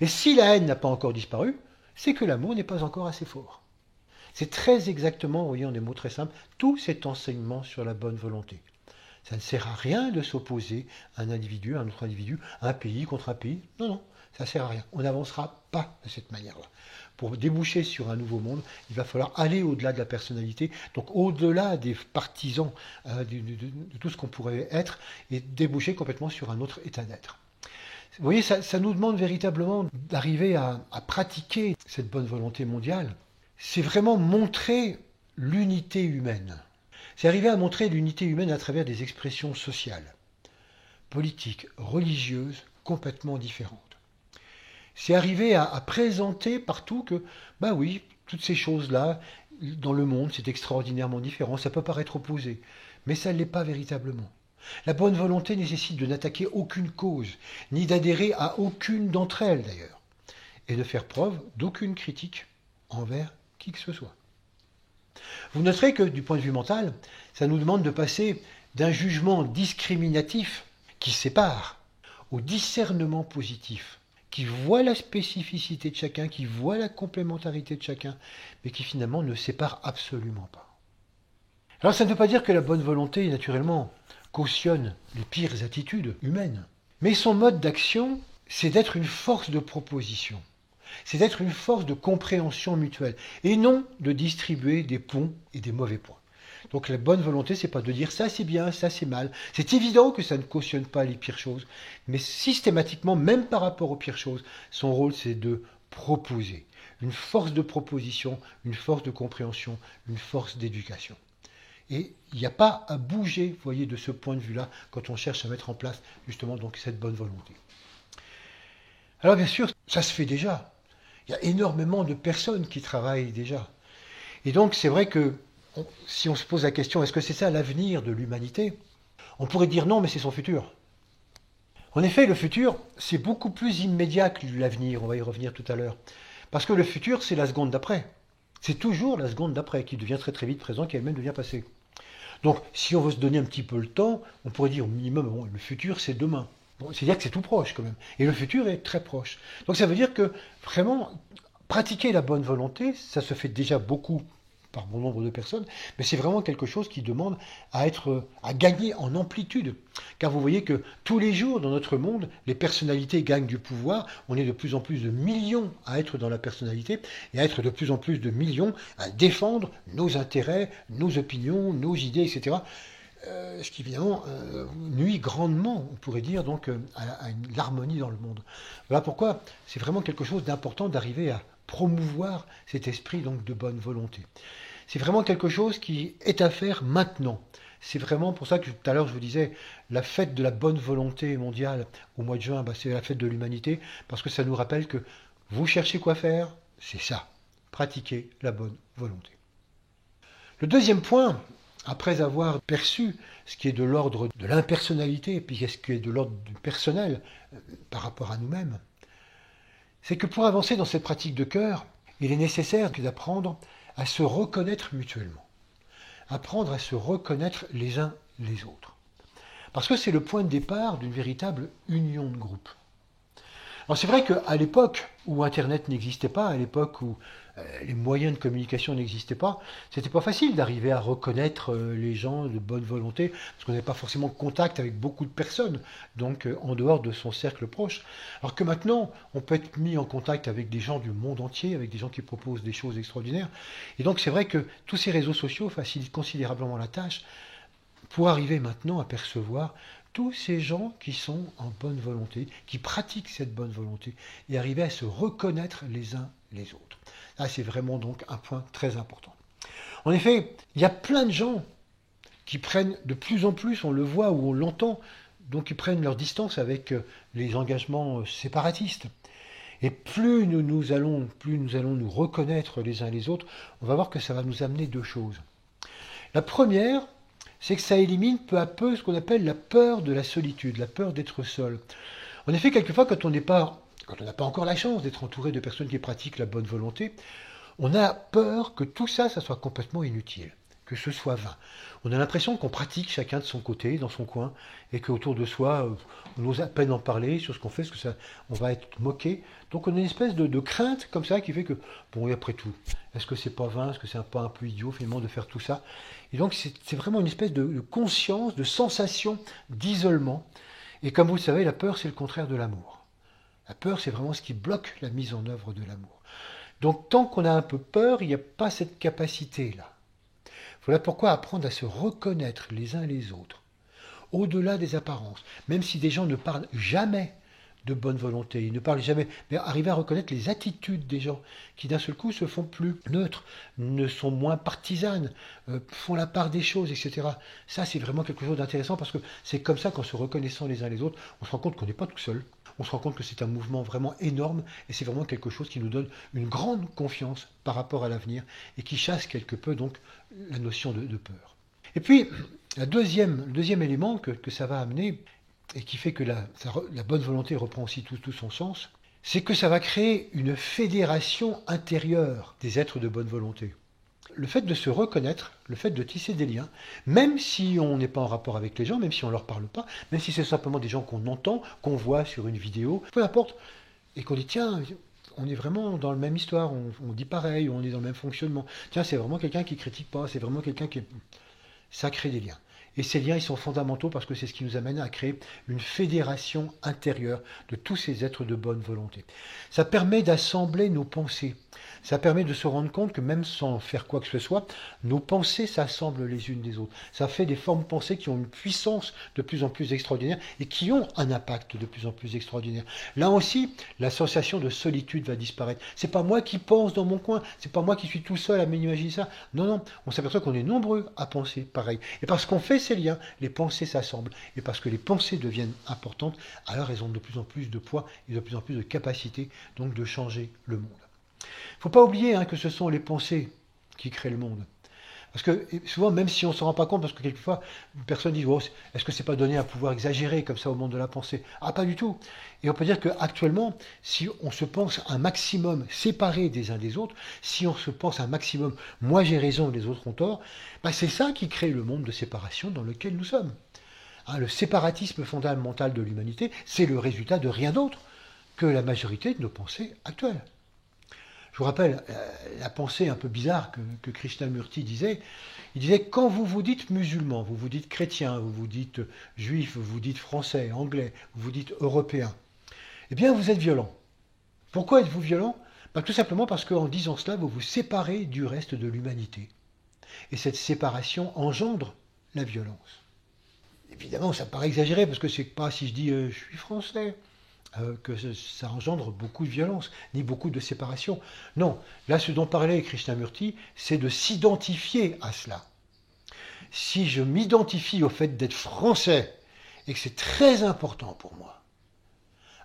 Et si la haine n'a pas encore disparu, c'est que l'amour n'est pas encore assez fort. » C'est très exactement, vous voyez, en des mots très simples, tout cet enseignement sur la bonne volonté. Ça ne sert à rien de s'opposer à un individu, à un autre individu, à un pays contre un pays. Non, non, ça ne sert à rien. On n'avancera pas de cette manière-là. Pour déboucher sur un nouveau monde, il va falloir aller au-delà de la personnalité, donc au-delà des partisans de tout ce qu'on pourrait être, et déboucher complètement sur un autre état d'être. Vous voyez, ça nous demande véritablement d'arriver à pratiquer cette bonne volonté mondiale. C'est vraiment montrer l'unité humaine. C'est arriver à montrer l'unité humaine à travers des expressions sociales, politiques, religieuses, complètement différentes. C'est arriver à présenter partout que, oui, toutes ces choses-là, dans le monde, c'est extraordinairement différent. Ça peut paraître opposé, mais ça ne l'est pas véritablement. La bonne volonté nécessite de n'attaquer aucune cause, ni d'adhérer à aucune d'entre elles d'ailleurs, et de faire preuve d'aucune critique envers qui que ce soit. Vous noterez que du point de vue mental, ça nous demande de passer d'un jugement discriminatif qui sépare au discernement positif, qui voit la spécificité de chacun, qui voit la complémentarité de chacun, mais qui finalement ne sépare absolument pas. Alors ça ne veut pas dire que la bonne volonté, naturellement, cautionne les pires attitudes humaines, mais son mode d'action, c'est d'être une force de proposition. C'est d'être une force de compréhension mutuelle et non de distribuer des bons et des mauvais points. Donc la bonne volonté, c'est pas de dire ça c'est bien, ça c'est mal. C'est évident que ça ne cautionne pas les pires choses, mais systématiquement, même par rapport aux pires choses, son rôle c'est de proposer. Une force de proposition, une force de compréhension, une force d'éducation. Et il n'y a pas à bouger, vous voyez, de ce point de vue-là, quand on cherche à mettre en place justement donc cette bonne volonté. Alors bien sûr, ça se fait déjà. Il y a énormément de personnes qui travaillent déjà. Et donc, c'est vrai que si on se pose la question, est-ce que c'est ça l'avenir de l'humanité? On pourrait dire non, mais c'est son futur. En effet, le futur, c'est beaucoup plus immédiat que l'avenir, on va y revenir tout à l'heure. Parce que le futur, c'est la seconde d'après. C'est toujours la seconde d'après qui devient très très vite présent, qui elle-même devient passé. Donc, si on veut se donner un petit peu le temps, on pourrait dire au minimum, le futur, c'est demain. Bon, c'est-à-dire que c'est tout proche quand même. Et le futur est très proche. Donc ça veut dire que vraiment, pratiquer la bonne volonté, ça se fait déjà beaucoup par bon nombre de personnes, mais c'est vraiment quelque chose qui demande à gagner en amplitude. Car vous voyez que tous les jours dans notre monde, les personnalités gagnent du pouvoir. On est de plus en plus de millions à être dans la personnalité et à être de plus en plus de millions à défendre nos intérêts, nos opinions, nos idées, etc. Ce qui évidemment nuit grandement, on pourrait dire, donc, à l'harmonie dans le monde. Voilà pourquoi c'est vraiment quelque chose d'important d'arriver à promouvoir cet esprit donc, de bonne volonté. C'est vraiment quelque chose qui est à faire maintenant. C'est vraiment pour ça que tout à l'heure je vous disais, la fête de la bonne volonté mondiale au mois de juin, c'est la fête de l'humanité, parce que ça nous rappelle que vous cherchez quoi faire, c'est ça, pratiquer la bonne volonté. Le deuxième point, après avoir perçu ce qui est de l'ordre de l'impersonnalité, et puis ce qui est de l'ordre du personnel par rapport à nous-mêmes, c'est que pour avancer dans cette pratique de cœur, il est nécessaire d'apprendre à se reconnaître mutuellement, apprendre à se reconnaître les uns les autres. Parce que c'est le point de départ d'une véritable union de groupe. Alors c'est vrai qu'à l'époque où Internet n'existait pas, à l'époque où les moyens de communication n'existaient pas, c'était pas facile d'arriver à reconnaître les gens de bonne volonté, parce qu'on n'avait pas forcément contact avec beaucoup de personnes, donc en dehors de son cercle proche. Alors que maintenant, on peut être mis en contact avec des gens du monde entier, avec des gens qui proposent des choses extraordinaires. Et donc c'est vrai que tous ces réseaux sociaux facilitent considérablement la tâche pour arriver maintenant à percevoir tous ces gens qui sont en bonne volonté, qui pratiquent cette bonne volonté, et arriver à se reconnaître les uns les autres. Là, c'est vraiment donc un point très important. En effet, il y a plein de gens qui prennent de plus en plus, on le voit ou on l'entend, donc ils prennent leur distance avec les engagements séparatistes. Et plus nous allons nous reconnaître les uns les autres, on va voir que ça va nous amener deux choses. La première, c'est que ça élimine peu à peu ce qu'on appelle la peur de la solitude, la peur d'être seul. En effet, quelquefois, quand on n'a pas encore la chance d'être entouré de personnes qui pratiquent la bonne volonté, on a peur que tout ça, ça soit complètement inutile, que ce soit vain. On a l'impression qu'on pratique chacun de son côté, dans son coin, et qu'autour de soi, on ose à peine en parler sur ce qu'on fait, parce que on va être moqué. Donc on a une espèce de crainte comme ça qui fait que, bon, et après tout, est-ce que c'est pas vain, est-ce que c'est pas un peu idiot finalement de faire tout ça? Et donc c'est vraiment une espèce de conscience, de sensation d'isolement. Et comme vous le savez, la peur, c'est le contraire de l'amour. La peur, c'est vraiment ce qui bloque la mise en œuvre de l'amour. Donc tant qu'on a un peu peur, il n'y a pas cette capacité-là. Voilà pourquoi apprendre à se reconnaître les uns les autres, au-delà des apparences, même si des gens ne parlent jamais de bonne volonté, ils ne parlent jamais, mais arriver à reconnaître les attitudes des gens qui d'un seul coup se font plus neutres, ne sont moins partisanes, font la part des choses, etc. Ça, c'est vraiment quelque chose d'intéressant parce que c'est comme ça qu'en se reconnaissant les uns les autres, on se rend compte qu'on n'est pas tout seul, on se rend compte que c'est un mouvement vraiment énorme et c'est vraiment quelque chose qui nous donne une grande confiance par rapport à l'avenir et qui chasse quelque peu donc la notion de peur. Et puis, le deuxième élément que ça va amener, et qui fait que la bonne volonté reprend aussi tout son sens, c'est que ça va créer une fédération intérieure des êtres de bonne volonté. Le fait de se reconnaître, le fait de tisser des liens, même si on n'est pas en rapport avec les gens, même si on ne leur parle pas, même si c'est simplement des gens qu'on entend, qu'on voit sur une vidéo, peu importe, et qu'on dit tiens, on est vraiment dans la même histoire, on dit pareil, on est dans le même fonctionnement. Tiens, c'est vraiment quelqu'un qui critique pas, c'est vraiment quelqu'un qui... Ça crée des liens. Et ces liens, ils sont fondamentaux parce que c'est ce qui nous amène à créer une fédération intérieure de tous ces êtres de bonne volonté. Ça permet d'assembler nos pensées. Ça permet de se rendre compte que même sans faire quoi que ce soit, nos pensées s'assemblent les unes des autres. Ça fait des formes pensées qui ont une puissance de plus en plus extraordinaire et qui ont un impact de plus en plus extraordinaire. Là aussi, la sensation de solitude va disparaître. C'est pas moi qui pense dans mon coin, c'est pas moi qui suis tout seul à m'imaginer ça. Non, non, on s'aperçoit qu'on est nombreux à penser pareil. Et parce qu'on fait ces liens, les pensées s'assemblent. Et parce que les pensées deviennent importantes, alors elles ont de plus en plus de poids et de plus en plus de capacité donc de changer le monde. Il ne faut pas oublier que ce sont les pensées qui créent le monde. Parce que souvent, même si on ne s'en rend pas compte, parce que quelquefois, une personne dit oh, est-ce que c'est pas donné un pouvoir exagéré comme ça au monde de la pensée? Ah, pas du tout. Et on peut dire qu'actuellement, si on se pense un maximum séparés des uns des autres, si on se pense un maximum moi j'ai raison et les autres ont tort, c'est ça qui crée le monde de séparation dans lequel nous sommes. Le séparatisme fondamental de l'humanité, c'est le résultat de rien d'autre que la majorité de nos pensées actuelles. Je vous rappelle la pensée un peu bizarre que Krishnamurti disait. Il disait, quand vous vous dites musulman, vous vous dites chrétien, vous vous dites juif, vous vous dites français, anglais, vous vous dites européen, eh bien vous êtes violent. Pourquoi êtes-vous violent? Tout simplement parce qu'en disant cela, vous vous séparez du reste de l'humanité. Et cette séparation engendre la violence. Évidemment, ça paraît exagéré, parce que c'est pas si je dis je suis français, que ça engendre beaucoup de violence, ni beaucoup de séparation. Non, là ce dont parlait Krishnamurti, c'est de s'identifier à cela. Si je m'identifie au fait d'être français, et que c'est très important pour moi,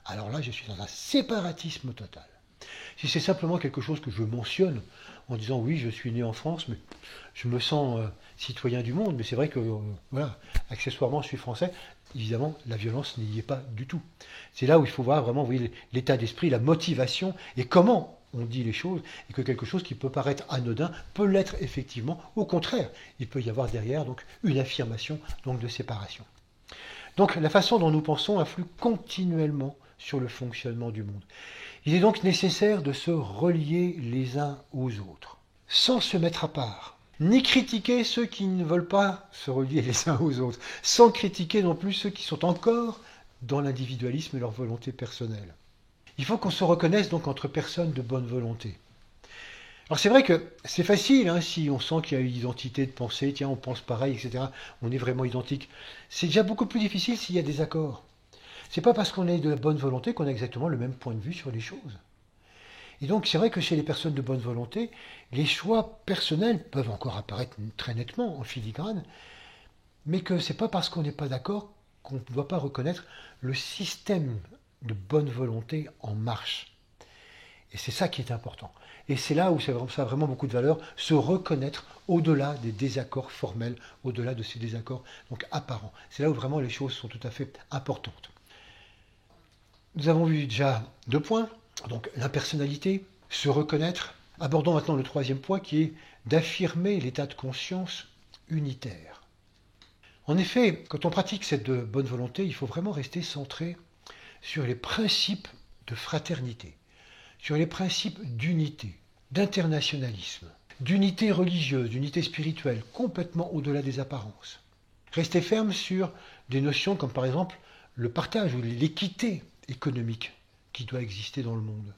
alors là je suis dans un séparatisme total. Si c'est simplement quelque chose que je mentionne en disant oui, je suis né en France, mais je me sens citoyen du monde, mais c'est vrai que, voilà, accessoirement, je suis français, évidemment, la violence n'y est pas du tout. C'est là où il faut voir vraiment, vous voyez, l'état d'esprit, la motivation et comment on dit les choses, et que quelque chose qui peut paraître anodin peut l'être effectivement. Au contraire, il peut y avoir derrière donc une affirmation donc, de séparation. Donc la façon dont nous pensons influe continuellement sur le fonctionnement du monde. Il est donc nécessaire de se relier les uns aux autres, sans se mettre à part, ni critiquer ceux qui ne veulent pas se relier les uns aux autres, sans critiquer non plus ceux qui sont encore dans l'individualisme et leur volonté personnelle. Il faut qu'on se reconnaisse donc entre personnes de bonne volonté. Alors c'est vrai que c'est facile, si on sent qu'il y a une identité de pensée, tiens, on pense pareil, etc., on est vraiment identique. C'est déjà beaucoup plus difficile s'il y a des accords. C'est pas parce qu'on est de bonne volonté qu'on a exactement le même point de vue sur les choses. Et donc c'est vrai que chez les personnes de bonne volonté, les choix personnels peuvent encore apparaître très nettement en filigrane, mais que c'est pas parce qu'on n'est pas d'accord qu'on ne doit pas reconnaître le système de bonne volonté en marche. Et c'est ça qui est important. Et c'est là où ça a vraiment beaucoup de valeur, se reconnaître au-delà des désaccords formels, au-delà de ces désaccords donc apparents. C'est là où vraiment les choses sont tout à fait importantes. Nous avons vu déjà 2 points, donc l'impersonnalité, se reconnaître. Abordons maintenant le 3e point qui est d'affirmer l'état de conscience unitaire. En effet, quand on pratique cette bonne volonté, il faut vraiment rester centré sur les principes de fraternité, sur les principes d'unité, d'internationalisme, d'unité religieuse, d'unité spirituelle, complètement au-delà des apparences. Rester ferme sur des notions comme par exemple le partage ou l'équité économique qui doit exister dans le monde.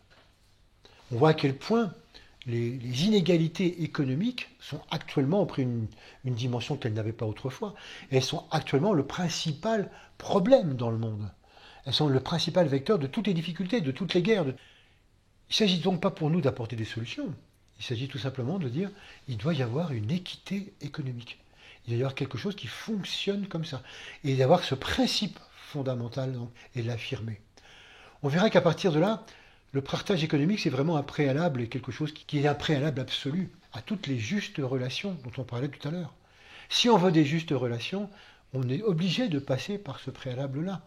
On voit à quel point les inégalités économiques sont actuellement, ont pris une dimension qu'elles n'avaient pas autrefois, et elles sont actuellement le principal problème dans le monde. Elles sont le principal vecteur de toutes les difficultés, de toutes les guerres. Il ne s'agit donc pas pour nous d'apporter des solutions. Il s'agit tout simplement de dire qu'il doit y avoir une équité économique. Il doit y avoir quelque chose qui fonctionne comme ça. Et d'avoir ce principe fondamental donc, et de l'affirmer. On verra qu'à partir de là, le partage économique, c'est vraiment un préalable et quelque chose qui est un préalable absolu à toutes les justes relations dont on parlait tout à l'heure. Si on veut des justes relations, on est obligé de passer par ce préalable-là,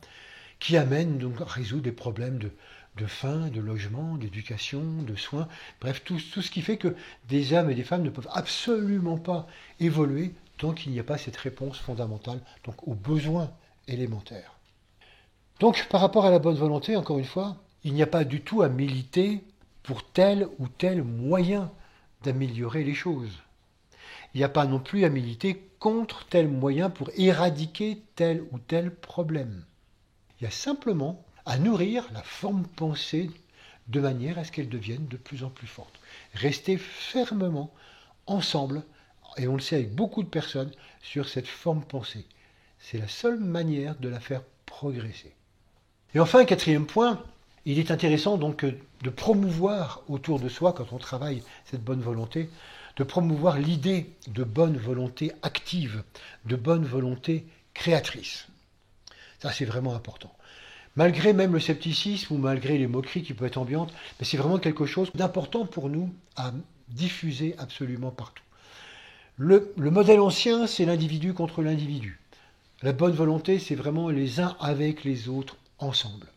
qui amène donc à résoudre des problèmes de faim, de logement, d'éducation, de soins, bref, tout ce qui fait que des hommes et des femmes ne peuvent absolument pas évoluer tant qu'il n'y a pas cette réponse fondamentale donc aux besoins élémentaires. Donc, par rapport à la bonne volonté, encore une fois, il n'y a pas du tout à militer pour tel ou tel moyen d'améliorer les choses. Il n'y a pas non plus à militer contre tel moyen pour éradiquer tel ou tel problème. Il y a simplement à nourrir la forme pensée de manière à ce qu'elle devienne de plus en plus forte. Rester fermement ensemble, et on le sait avec beaucoup de personnes, sur cette forme pensée. C'est la seule manière de la faire progresser. Et enfin, 4e point, il est intéressant donc de promouvoir autour de soi, quand on travaille cette bonne volonté, de promouvoir l'idée de bonne volonté active, de bonne volonté créatrice. Ça, c'est vraiment important. Malgré même le scepticisme ou malgré les moqueries qui peuvent être ambiantes, mais c'est vraiment quelque chose d'important pour nous à diffuser absolument partout. Le modèle ancien, c'est l'individu contre l'individu. La bonne volonté, c'est vraiment les uns avec les autres ensemble.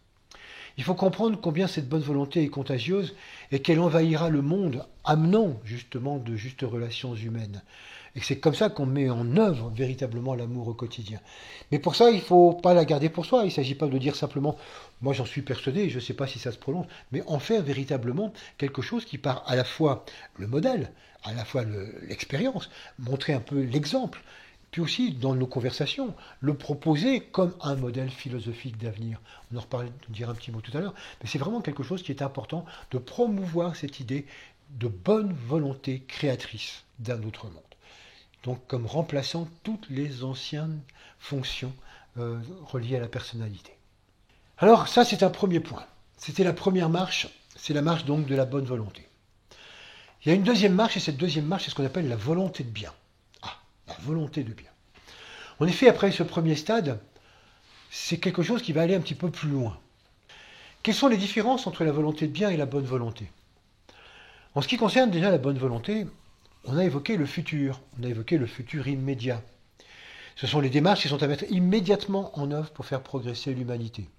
Il faut comprendre combien cette bonne volonté est contagieuse et qu'elle envahira le monde, amenant justement de justes relations humaines. Et c'est comme ça qu'on met en œuvre véritablement l'amour au quotidien. Mais pour ça, il ne faut pas la garder pour soi. Il ne s'agit pas de dire simplement, moi j'en suis persuadé, je ne sais pas si ça se prolonge, mais en faire véritablement quelque chose qui part à la fois le modèle, à la fois l'expérience, montrer un peu l'exemple, puis aussi dans nos conversations, le proposer comme un modèle philosophique d'avenir. On en dira un petit mot tout à l'heure, mais c'est vraiment quelque chose qui est important de promouvoir cette idée de bonne volonté créatrice d'un autre monde. Donc comme remplaçant toutes les anciennes fonctions reliées à la personnalité. Alors ça c'est un premier point. C'était la première marche, c'est la marche donc de la bonne volonté. Il y a une deuxième marche, et cette deuxième marche c'est ce qu'on appelle la volonté de bien. Ah, la volonté de bien. En effet, après ce premier stade, c'est quelque chose qui va aller un petit peu plus loin. Quelles sont les différences entre la volonté de bien et la bonne volonté? En ce qui concerne déjà la bonne volonté, on a évoqué le futur, on a évoqué le futur immédiat. Ce sont les démarches qui sont à mettre immédiatement en œuvre pour faire progresser l'humanité.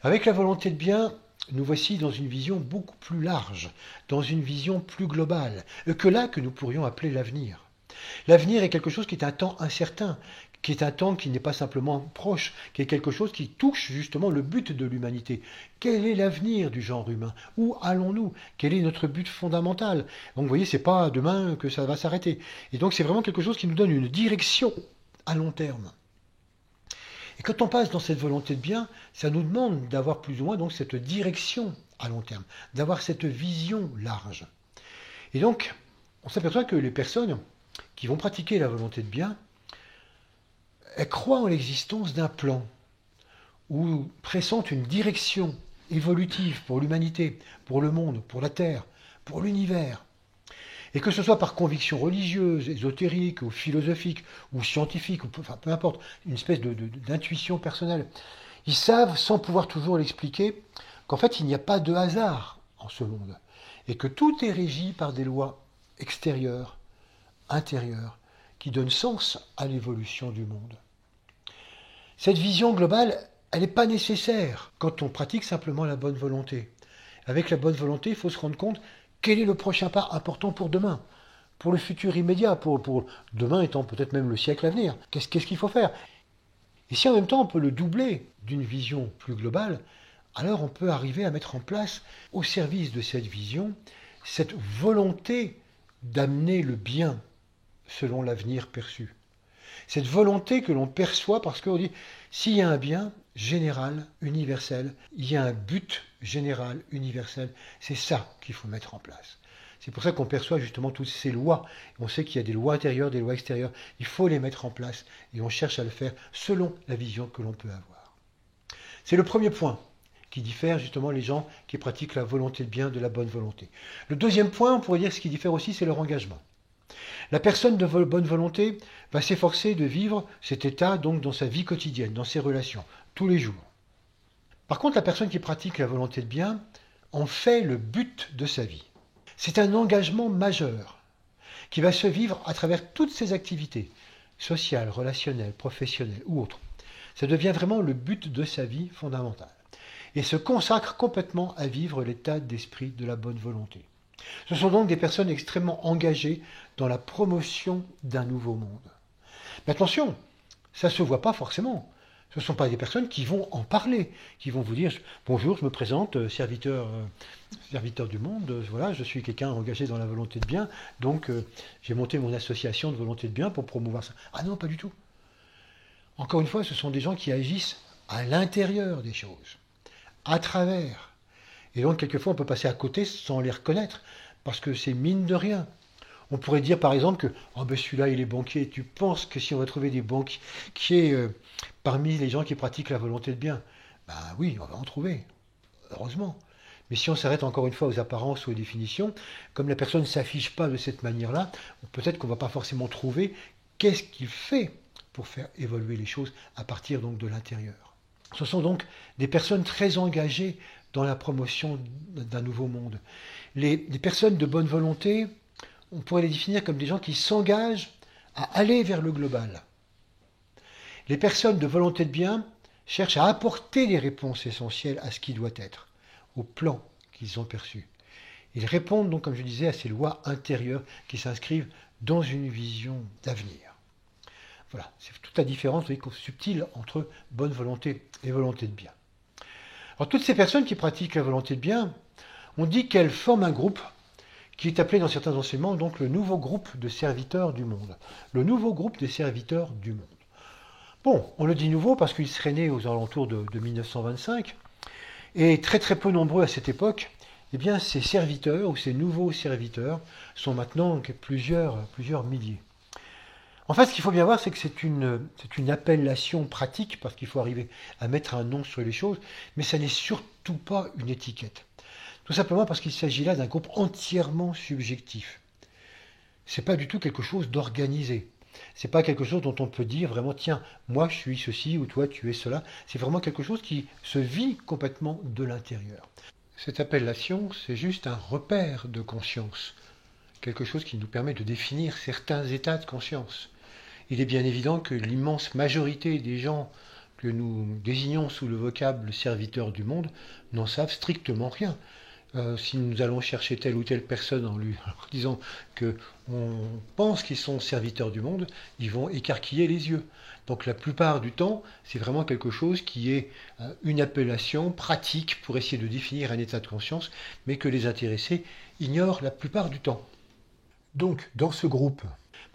Avec la volonté de bien, nous voici dans une vision beaucoup plus large, dans une vision plus globale, que là que nous pourrions appeler l'avenir. L'avenir est quelque chose qui est un temps incertain, qui est un temps qui n'est pas simplement proche, qui est quelque chose qui touche justement le but de l'humanité. Quel est l'avenir du genre humain? Où allons-nous? Quel est notre but fondamental? Donc vous voyez, c'est pas demain que ça va s'arrêter. Et donc c'est vraiment quelque chose qui nous donne une direction à long terme. Et quand on passe dans cette volonté de bien, ça nous demande d'avoir plus ou moins donc cette direction à long terme, d'avoir cette vision large. Et donc, on s'aperçoit que les personnes qui vont pratiquer la volonté de bien, elles croient en l'existence d'un plan ou pressentent une direction évolutive pour l'humanité, pour le monde, pour la Terre, pour l'univers. Et que ce soit par conviction religieuse, ésotérique, ou philosophique, ou scientifique, ou peu importe, une espèce d'intuition personnelle, ils savent, sans pouvoir toujours l'expliquer, qu'en fait il n'y a pas de hasard en ce monde, et que tout est régi par des lois extérieures, intérieures, qui donnent sens à l'évolution du monde. Cette vision globale, elle n'est pas nécessaire quand on pratique simplement la bonne volonté. Avec la bonne volonté, il faut se rendre compte quel est le prochain pas important pour demain, pour le futur immédiat, pour demain étant peut-être même le siècle à venir. Qu'est-ce qu'il faut faire? Et si en même temps on peut le doubler d'une vision plus globale, alors on peut arriver à mettre en place, au service de cette vision, cette volonté d'amener le bien selon l'avenir perçu. Cette volonté que l'on perçoit parce qu'on dit, s'il y a un bien général, universel, il y a un but général, universel, c'est ça qu'il faut mettre en place. C'est pour ça qu'on perçoit justement toutes ces lois. On sait qu'il y a des lois intérieures, des lois extérieures. Il faut les mettre en place et on cherche à le faire selon la vision que l'on peut avoir. C'est le premier point qui diffère justement les gens qui pratiquent la volonté de bien de la bonne volonté. Le deuxième point, on pourrait dire ce qui diffère aussi, c'est leur engagement. La personne de bonne volonté va s'efforcer de vivre cet état donc dans sa vie quotidienne, dans ses relations, tous les jours. Par contre, la personne qui pratique la volonté de bien en fait le but de sa vie. C'est un engagement majeur qui va se vivre à travers toutes ses activités, sociales, relationnelles, professionnelles ou autres. Ça devient vraiment le but de sa vie fondamentale et se consacre complètement à vivre l'état d'esprit de la bonne volonté. Ce sont donc des personnes extrêmement engagées dans la promotion d'un nouveau monde. Mais attention, ça ne se voit pas forcément. Ce ne sont pas des personnes qui vont en parler, qui vont vous dire « Bonjour, je me présente, serviteur du monde, voilà, je suis quelqu'un engagé dans la volonté de bien, donc j'ai monté mon association de volonté de bien pour promouvoir ça. » Ah non, pas du tout. Encore une fois, ce sont des gens qui agissent à l'intérieur des choses, à travers. Et donc, quelquefois, on peut passer à côté sans les reconnaître, parce que c'est mine de rien. On pourrait dire, par exemple, que oh ben celui-là, il est banquier. Tu penses que si on va trouver des banquiers parmi les gens qui pratiquent la volonté de bien? Ben oui, on va en trouver, heureusement. Mais si on s'arrête encore une fois aux apparences ou aux définitions, comme la personne ne s'affiche pas de cette manière-là, peut-être qu'on ne va pas forcément trouver qu'est-ce qu'il fait pour faire évoluer les choses à partir donc de l'intérieur. Ce sont donc des personnes très engagées dans la promotion d'un nouveau monde. Les personnes de bonne volonté, on pourrait les définir comme des gens qui s'engagent à aller vers le global. Les personnes de volonté de bien cherchent à apporter les réponses essentielles à ce qui doit être, au plan qu'ils ont perçu. Ils répondent donc, comme je disais, à ces lois intérieures qui s'inscrivent dans une vision d'avenir. Voilà, c'est toute la différence subtile entre bonne volonté et volonté de bien. Alors toutes ces personnes qui pratiquent la volonté de bien, on dit qu'elles forment un groupe qui est appelé dans certains enseignements donc le nouveau groupe de serviteurs du monde. Le nouveau groupe des serviteurs du monde. Bon, on le dit nouveau parce qu'il serait né aux alentours de 1925, et très très peu nombreux à cette époque. Eh bien, ces serviteurs ou ces nouveaux serviteurs sont maintenant plusieurs milliers. En fait, ce qu'il faut bien voir, c'est que c'est une appellation pratique, parce qu'il faut arriver à mettre un nom sur les choses, mais ça n'est surtout pas une étiquette. Tout simplement parce qu'il s'agit là d'un groupe entièrement subjectif. C'est pas du tout quelque chose d'organisé. C'est pas quelque chose dont on peut dire vraiment, tiens, moi je suis ceci ou toi tu es cela. C'est vraiment quelque chose qui se vit complètement de l'intérieur. Cette appellation, c'est juste un repère de conscience. Quelque chose qui nous permet de définir certains états de conscience. Il est bien évident que l'immense majorité des gens que nous désignons sous le vocable serviteur du monde n'en savent strictement rien. Si nous allons chercher telle ou telle personne en lui disant qu'on pense qu'ils sont serviteurs du monde, ils vont écarquiller les yeux. Donc la plupart du temps, c'est vraiment quelque chose qui est une appellation pratique pour essayer de définir un état de conscience, mais que les intéressés ignorent la plupart du temps. Donc, dans ce groupe,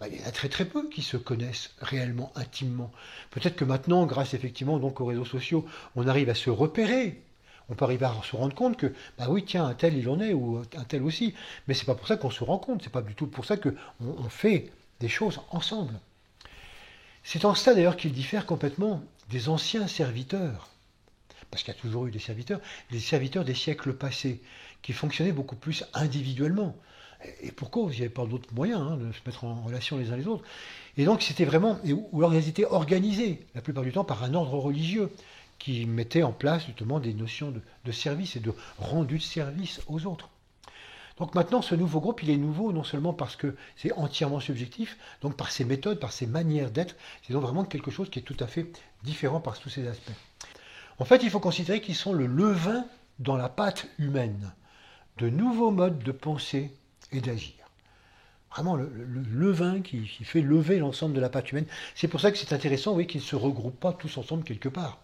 il y en a très très peu qui se connaissent réellement, intimement. Peut-être que maintenant, grâce effectivement donc aux réseaux sociaux, on arrive à se repérer. On peut arriver à se rendre compte que, oui, tiens, un tel il en est, ou un tel aussi. Mais c'est pas pour ça qu'on se rend compte, c'est pas du tout pour ça qu'on fait des choses ensemble. C'est en cela d'ailleurs qu'il diffère complètement des anciens serviteurs. Parce qu'il y a toujours eu des serviteurs des siècles passés, qui fonctionnaient beaucoup plus individuellement. Et pour cause, il n'y avait pas d'autres moyens de se mettre en relation les uns les autres. Et donc c'était vraiment, ou alors ils étaient organisés, la plupart du temps, par un ordre religieux, qui mettait en place justement des notions de service et de rendu de service aux autres. Donc maintenant, ce nouveau groupe, il est nouveau non seulement parce que c'est entièrement subjectif, donc par ses méthodes, par ses manières d'être, c'est donc vraiment quelque chose qui est tout à fait différent par tous ces aspects. En fait, il faut considérer qu'ils sont le levain dans la pâte humaine, de nouveaux modes de pensée et d'agir. Vraiment le levain qui fait lever l'ensemble de la pâte humaine. C'est pour ça que c'est intéressant, qu'ils ne se regroupent pas tous ensemble quelque part.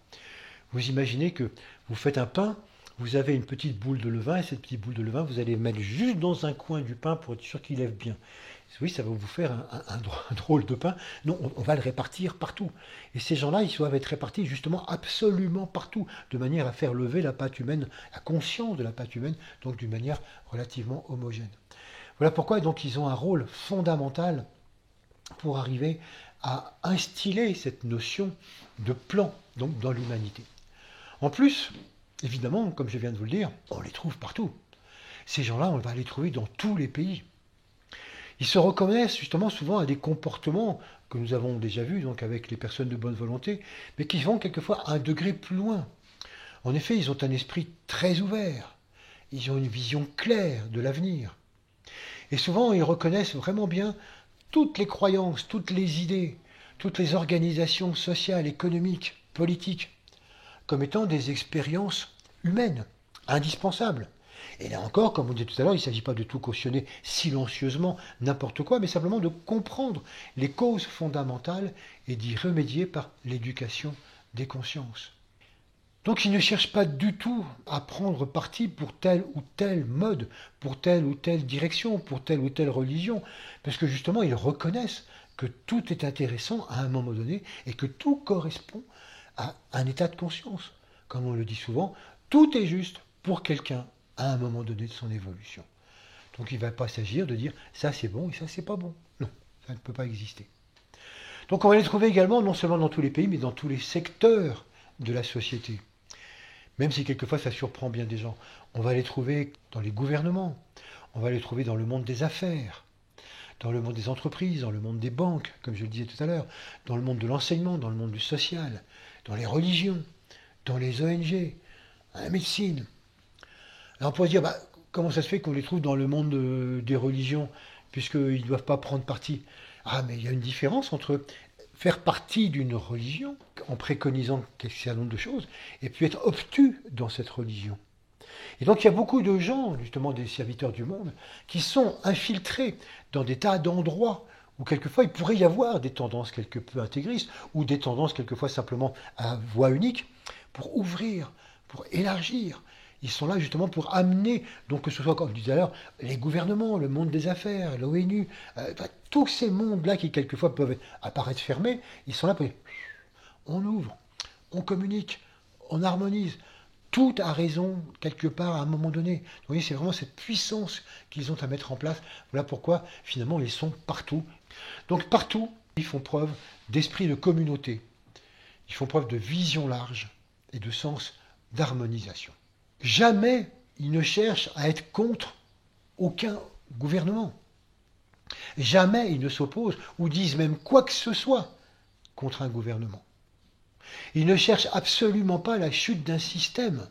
Vous imaginez que vous faites un pain, vous avez une petite boule de levain, et cette petite boule de levain, vous allez mettre juste dans un coin du pain pour être sûr qu'il lève bien. Oui, ça va vous faire un drôle de pain. Non, on va le répartir partout. Et ces gens-là, ils doivent être répartis justement absolument partout, de manière à faire lever la pâte humaine, la conscience de la pâte humaine, donc d'une manière relativement homogène. Voilà pourquoi donc ils ont un rôle fondamental pour arriver à instiller cette notion de plan donc dans l'humanité. En plus, évidemment, comme je viens de vous le dire, on les trouve partout. Ces gens-là, on va les trouver dans tous les pays. Ils se reconnaissent justement souvent à des comportements que nous avons déjà vus donc avec les personnes de bonne volonté, mais qui vont quelquefois à un degré plus loin. En effet, ils ont un esprit très ouvert. Ils ont une vision claire de l'avenir. Et souvent, ils reconnaissent vraiment bien toutes les croyances, toutes les idées, toutes les organisations sociales, économiques, politiques, comme étant des expériences humaines, indispensables. Et là encore, comme on dit tout à l'heure, il ne s'agit pas de tout cautionner silencieusement n'importe quoi, mais simplement de comprendre les causes fondamentales et d'y remédier par l'éducation des consciences. Donc ils ne cherchent pas du tout à prendre parti pour tel ou tel mode, pour telle ou telle direction, pour telle ou telle religion, parce que justement ils reconnaissent que tout est intéressant à un moment donné et que tout correspond à un état de conscience. Comme on le dit souvent, tout est juste pour quelqu'un à un moment donné de son évolution. Donc il ne va pas s'agir de dire ça c'est bon et ça c'est pas bon. Non, ça ne peut pas exister. Donc on va les trouver également non seulement dans tous les pays, mais dans tous les secteurs de la société. Même si quelquefois ça surprend bien des gens. On va les trouver dans les gouvernements, on va les trouver dans le monde des affaires, dans le monde des entreprises, dans le monde des banques, comme je le disais tout à l'heure, dans le monde de l'enseignement, dans le monde du social, dans les religions, dans les ONG, à la médecine. Alors on pourrait se dire, comment ça se fait qu'on les trouve dans le monde des religions, puisqu'ils ne doivent pas prendre parti? Ah, mais il y a une différence entre faire partie d'une religion, en préconisant un certain nombre de choses, et puis être obtus dans cette religion. Et donc il y a beaucoup de gens, justement des serviteurs du monde, qui sont infiltrés dans des tas d'endroits où quelquefois il pourrait y avoir des tendances quelque peu intégristes, ou des tendances quelquefois simplement à voix unique, pour ouvrir, pour élargir. Ils sont là justement pour amener, donc que ce soit, comme je disais alors, les gouvernements, le monde des affaires, l'ONU, tous ces mondes-là qui quelquefois peuvent apparaître fermés, ils sont là pour dire, on ouvre, on communique, on harmonise. Tout a raison quelque part à un moment donné. Vous voyez, c'est vraiment cette puissance qu'ils ont à mettre en place. Voilà pourquoi finalement ils sont partout. Donc partout, ils font preuve d'esprit de communauté. Ils font preuve de vision large et de sens d'harmonisation. Jamais ils ne cherchent à être contre aucun gouvernement. Jamais ils ne s'opposent ou disent même quoi que ce soit contre un gouvernement. Ils ne cherchent absolument pas la chute d'un système.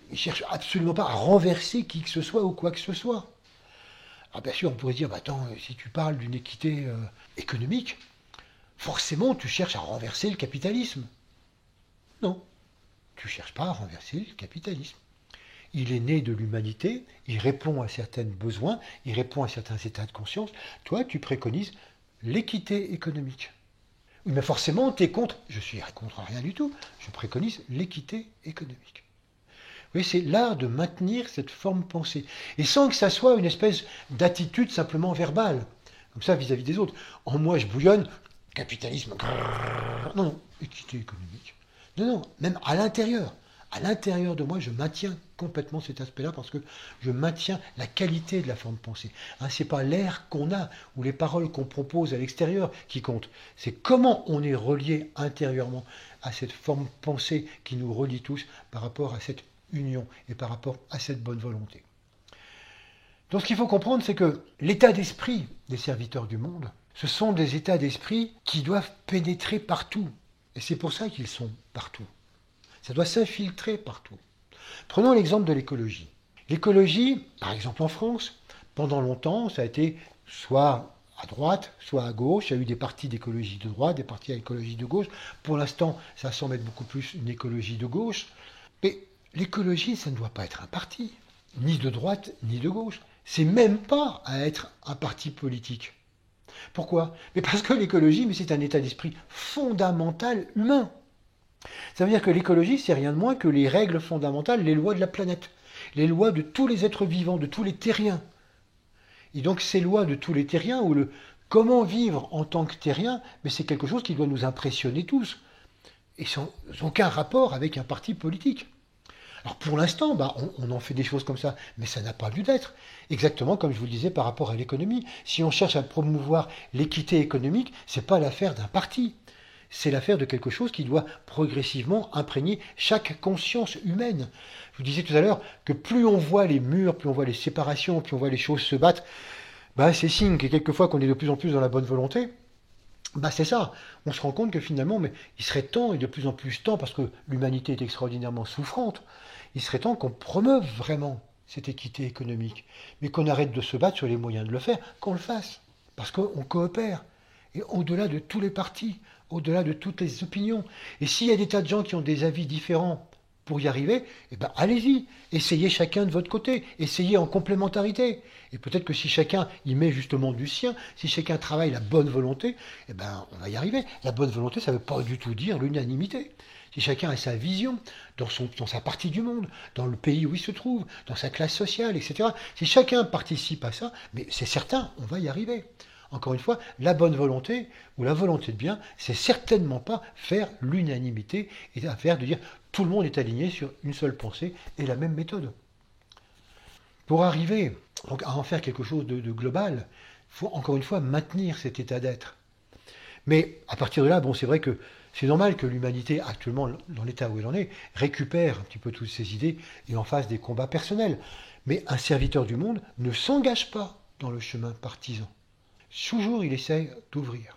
Ils ne cherchent absolument pas à renverser qui que ce soit ou quoi que ce soit. Alors bien sûr, on pourrait dire, bah attends, si tu parles d'une équité économique, forcément tu cherches à renverser le capitalisme. Non, tu ne cherches pas à renverser le capitalisme. Il est né de l'humanité, il répond à certains besoins, il répond à certains états de conscience. Toi, tu préconises l'équité économique. Oui, mais forcément, tu es contre. Je suis contre rien du tout. Je préconise l'équité économique. Oui, c'est l'art de maintenir cette forme pensée. Et sans que ça soit une espèce d'attitude simplement verbale. Comme ça, vis-à-vis des autres. En moi, je bouillonne. Capitalisme. Non, non. Équité économique. Non, non. Même à l'intérieur. À l'intérieur de moi, je maintiens complètement cet aspect-là parce que je maintiens la qualité de la forme pensée. Hein, ce n'est pas l'air qu'on a ou les paroles qu'on propose à l'extérieur qui comptent. C'est comment on est relié intérieurement à cette forme pensée qui nous relie tous par rapport à cette union et par rapport à cette bonne volonté. Donc ce qu'il faut comprendre, c'est que l'état d'esprit des serviteurs du monde, ce sont des états d'esprit qui doivent pénétrer partout. Et c'est pour ça qu'ils sont partout. Ça doit s'infiltrer partout. Prenons l'exemple de l'écologie. L'écologie, par exemple en France, pendant longtemps, ça a été soit à droite, soit à gauche. Il y a eu des partis d'écologie de droite, des partis d'écologie de gauche. Pour l'instant, ça semble être beaucoup plus une écologie de gauche. Mais l'écologie, ça ne doit pas être un parti, ni de droite, ni de gauche. C'est même pas à être un parti politique. Pourquoi? Mais parce que l'écologie, c'est un état d'esprit fondamental humain. Ça veut dire que l'écologie, c'est rien de moins que les règles fondamentales, les lois de la planète, les lois de tous les êtres vivants, de tous les terriens. Et donc ces lois de tous les terriens, ou le comment vivre en tant que terrien, mais c'est quelque chose qui doit nous impressionner tous, et sans aucun rapport avec un parti politique. Alors pour l'instant, on en fait des choses comme ça, mais ça n'a pas lieu d'être. Exactement comme je vous le disais par rapport à l'économie. Si on cherche à promouvoir l'équité économique, ce n'est pas l'affaire d'un parti. C'est l'affaire de quelque chose qui doit progressivement imprégner chaque conscience humaine. Je vous disais tout à l'heure que plus on voit les murs, plus on voit les séparations, plus on voit les choses se battre, c'est signe que quelquefois qu'on est de plus en plus dans la bonne volonté. C'est ça. On se rend compte que finalement, mais il serait temps, et de plus en plus temps, parce que l'humanité est extraordinairement souffrante, il serait temps qu'on promeuve vraiment cette équité économique, mais qu'on arrête de se battre sur les moyens de le faire, qu'on le fasse, parce qu'on coopère. Et au-delà de tous les partis, au-delà de toutes les opinions. Et s'il y a des tas de gens qui ont des avis différents pour y arriver, allez-y, essayez chacun de votre côté, essayez en complémentarité. Et peut-être que si chacun y met justement du sien, si chacun travaille la bonne volonté, on va y arriver. La bonne volonté, ça ne veut pas du tout dire l'unanimité. Si chacun a sa vision dans sa partie du monde, dans le pays où il se trouve, dans sa classe sociale, etc. Si chacun participe à ça, mais c'est certain, on va y arriver. Encore une fois, la bonne volonté ou la volonté de bien, c'est certainement pas faire l'unanimité et faire de dire tout le monde est aligné sur une seule pensée et la même méthode. Pour arriver à en faire quelque chose de global, il faut encore une fois maintenir cet état d'être. Mais à partir de là, c'est vrai que c'est normal que l'humanité, actuellement dans l'état où elle en est, récupère un petit peu toutes ces idées et en fasse des combats personnels. Mais un serviteur du monde ne s'engage pas dans le chemin partisan. Toujours il essaye d'ouvrir.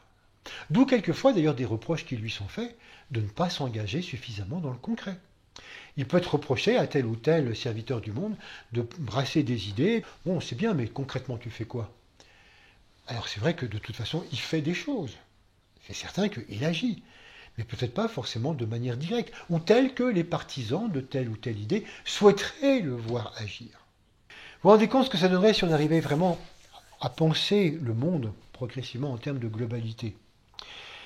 D'où quelquefois d'ailleurs des reproches qui lui sont faits de ne pas s'engager suffisamment dans le concret. Il peut être reproché à tel ou tel serviteur du monde de brasser des idées. Bon, c'est bien, mais concrètement tu fais quoi? Alors c'est vrai que de toute façon il fait des choses. C'est certain qu'il agit. mais peut-être pas forcément de manière directe, ou tel que les partisans de telle ou telle idée souhaiteraient le voir agir. Vous vous rendez compte ce que ça donnerait si on arrivait vraiment à penser le monde progressivement en termes de globalité.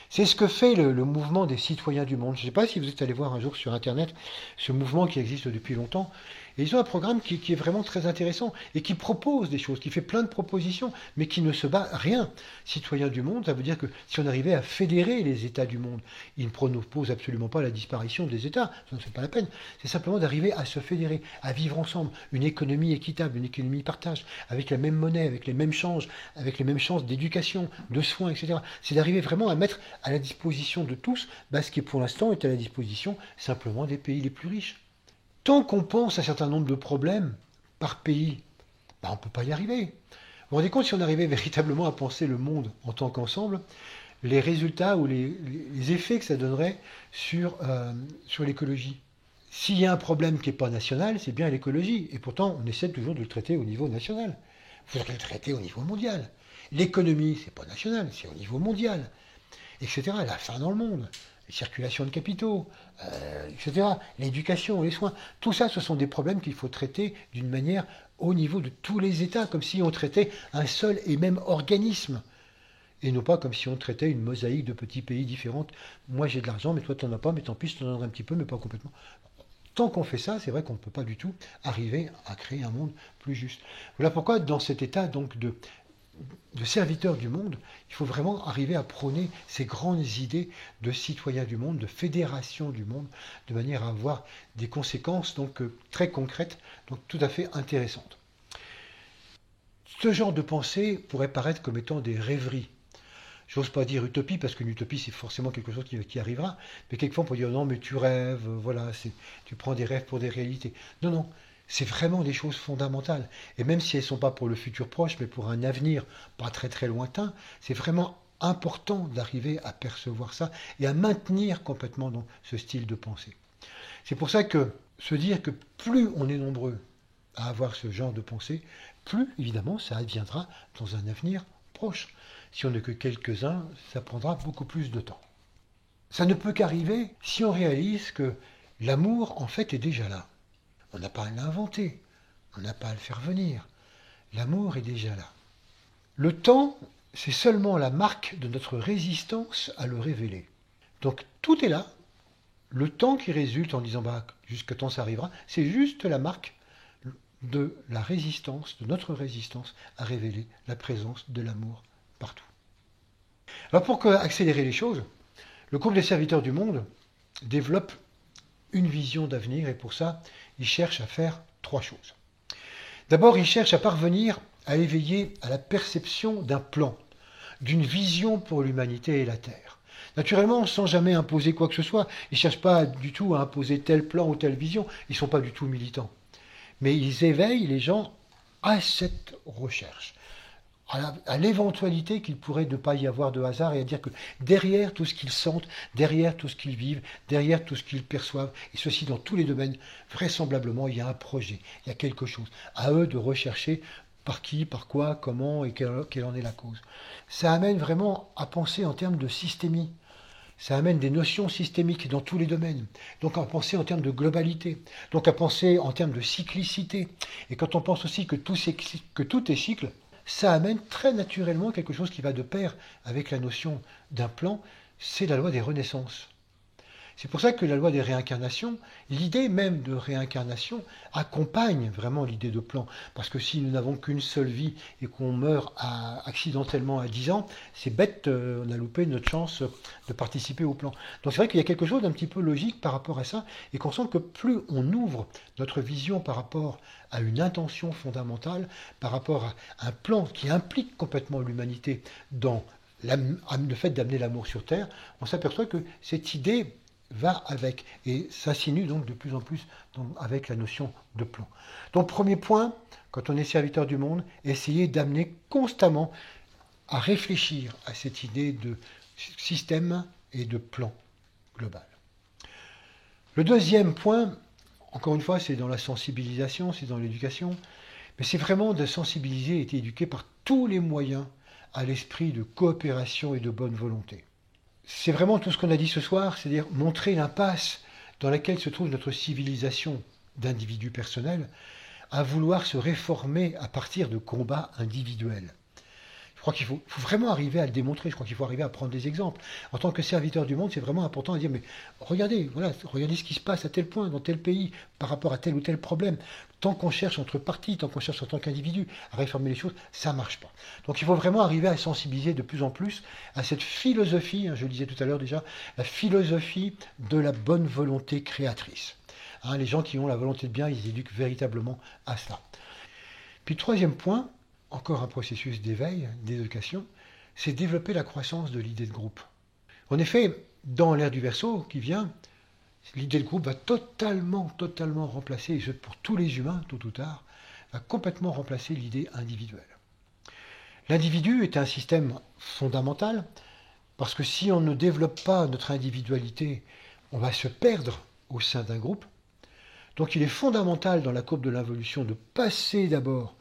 C'est ce que fait le mouvement des citoyens du monde. Je ne sais pas si vous êtes allé voir un jour sur Internet ce mouvement qui existe depuis longtemps. Et ils ont un programme qui est vraiment très intéressant et qui propose des choses, qui fait plein de propositions, mais qui ne se bat rien. Citoyens du monde, ça veut dire que si on arrivait à fédérer les États du monde, ils ne proposent absolument pas la disparition des États, ça ne fait pas la peine. C'est simplement d'arriver à se fédérer, à vivre ensemble, une économie équitable, une économie partage, avec la même monnaie, avec les mêmes chances d'éducation, de soins, etc. C'est d'arriver vraiment à mettre à la disposition de tous ce qui pour l'instant est à la disposition simplement des pays les plus riches. Tant qu'on pense à un certain nombre de problèmes par pays, on ne peut pas y arriver. Vous vous rendez compte, si on arrivait véritablement à penser le monde en tant qu'ensemble, les résultats ou les effets que ça donnerait sur l'écologie. S'il y a un problème qui n'est pas national, c'est bien l'écologie. Et pourtant, on essaie toujours de le traiter au niveau national. Il faudrait le traiter au niveau mondial. L'économie, c'est pas national, c'est au niveau mondial, etc. La faim dans le monde, les circulations de capitaux, etc. L'éducation, les soins. Tout ça, ce sont des problèmes qu'il faut traiter d'une manière au niveau de tous les États, comme si on traitait un seul et même organisme. Et non pas comme si on traitait une mosaïque de petits pays différents. Moi, j'ai de l'argent, mais toi, tu n'en as pas, mais tant pis, je t'en donnerai un petit peu, mais pas complètement. Tant qu'on fait ça, c'est vrai qu'on ne peut pas du tout arriver à créer un monde plus juste. Voilà pourquoi, dans cet état donc de serviteurs du monde, il faut vraiment arriver à prôner ces grandes idées de citoyens du monde, de fédération du monde, de manière à avoir des conséquences donc très concrètes, donc tout à fait intéressantes. Ce genre de pensée pourrait paraître comme étant des rêveries. J'ose pas dire utopie, parce qu'une utopie, c'est forcément quelque chose qui arrivera, mais quelquefois on peut dire non, mais tu rêves, voilà, tu prends des rêves pour des réalités. Non, non, c'est vraiment des choses fondamentales. Et même si elles ne sont pas pour le futur proche, mais pour un avenir pas très très lointain, c'est vraiment important d'arriver à percevoir ça et à maintenir complètement donc, ce style de pensée. C'est pour ça que se dire que plus on est nombreux à avoir ce genre de pensée, plus évidemment ça adviendra dans un avenir proche. Si on n'est que quelques-uns, ça prendra beaucoup plus de temps. Ça ne peut qu'arriver si on réalise que l'amour en fait est déjà là. On n'a pas à l'inventer, on n'a pas à le faire venir. L'amour est déjà là. Le temps, c'est seulement la marque de notre résistance à le révéler. Donc tout est là. Le temps qui résulte en disant jusqu'à temps ça arrivera, c'est juste la marque de la résistance, de notre résistance à révéler la présence de l'amour partout. Alors pour accélérer les choses, le groupe des serviteurs du monde développe une vision d'avenir et pour ça, il cherche à faire 3 choses. D'abord, il cherche à parvenir à éveiller à la perception d'un plan, d'une vision pour l'humanité et la Terre. Naturellement, sans jamais imposer quoi que ce soit, ils ne cherchent pas du tout à imposer tel plan ou telle vision, ils ne sont pas du tout militants. Mais ils éveillent les gens à cette recherche, à l'éventualité qu'il pourrait ne pas y avoir de hasard et à dire que derrière tout ce qu'ils sentent, derrière tout ce qu'ils vivent, derrière tout ce qu'ils perçoivent, et ceci dans tous les domaines, vraisemblablement il y a un projet, il y a quelque chose. À eux de rechercher par qui, par quoi, comment et quelle en est la cause. Ça amène vraiment à penser en termes de systémie. Ça amène des notions systémiques dans tous les domaines. Donc à penser en termes de globalité. Donc à penser en termes de cyclicité. Et quand on pense aussi que tout est cycle, ça amène très naturellement quelque chose qui va de pair avec la notion d'un plan, c'est la loi des renaissances. C'est pour ça que la loi des réincarnations, l'idée même de réincarnation accompagne vraiment l'idée de plan. Parce que si nous n'avons qu'une seule vie et qu'on meurt accidentellement à 10 ans, c'est bête, on a loupé notre chance de participer au plan. Donc c'est vrai qu'il y a quelque chose d'un petit peu logique par rapport à ça et qu'on sent que plus on ouvre notre vision par rapport à une intention fondamentale, par rapport à un plan qui implique complètement l'humanité dans le fait d'amener l'amour sur Terre, on s'aperçoit que cette idée va avec et s'insinue donc de plus en plus avec la notion de plan. Donc premier point, quand on est serviteur du monde, essayer d'amener constamment à réfléchir à cette idée de système et de plan global. Le deuxième point, encore une fois, c'est dans la sensibilisation, c'est dans l'éducation, mais c'est vraiment de sensibiliser et d'éduquer par tous les moyens à l'esprit de coopération et de bonne volonté. c'est vraiment tout ce qu'on a dit ce soir, c'est-à-dire montrer l'impasse dans laquelle se trouve notre civilisation d'individus personnels, à vouloir se réformer à partir de combats individuels. Je crois qu'il faut vraiment arriver à le démontrer, je crois qu'il faut arriver à prendre des exemples. En tant que serviteur du monde, c'est vraiment important de dire, mais regardez, voilà, regardez ce qui se passe à tel point, dans tel pays, par rapport à tel ou tel problème. Tant qu'on cherche entre partis, tant qu'on cherche en tant qu'individu à réformer les choses, ça ne marche pas. Donc il faut vraiment arriver à sensibiliser de plus en plus à cette philosophie, je le disais tout à l'heure déjà, la philosophie de la bonne volonté créatrice. Les gens qui ont la volonté de bien, ils éduquent véritablement à cela. Puis troisième point, encore un processus d'éveil, d'éducation, c'est développer la croissance de l'idée de groupe. En effet, dans l'ère du Verseau qui vient, l'idée de groupe va totalement remplacer, et ce pour tous les humains, tôt ou tard, va complètement remplacer l'idée individuelle. L'individu est un système fondamental, parce que si on ne développe pas notre individualité, on va se perdre au sein d'un groupe. Donc il est fondamental dans la courbe de l'involution de passer d'abord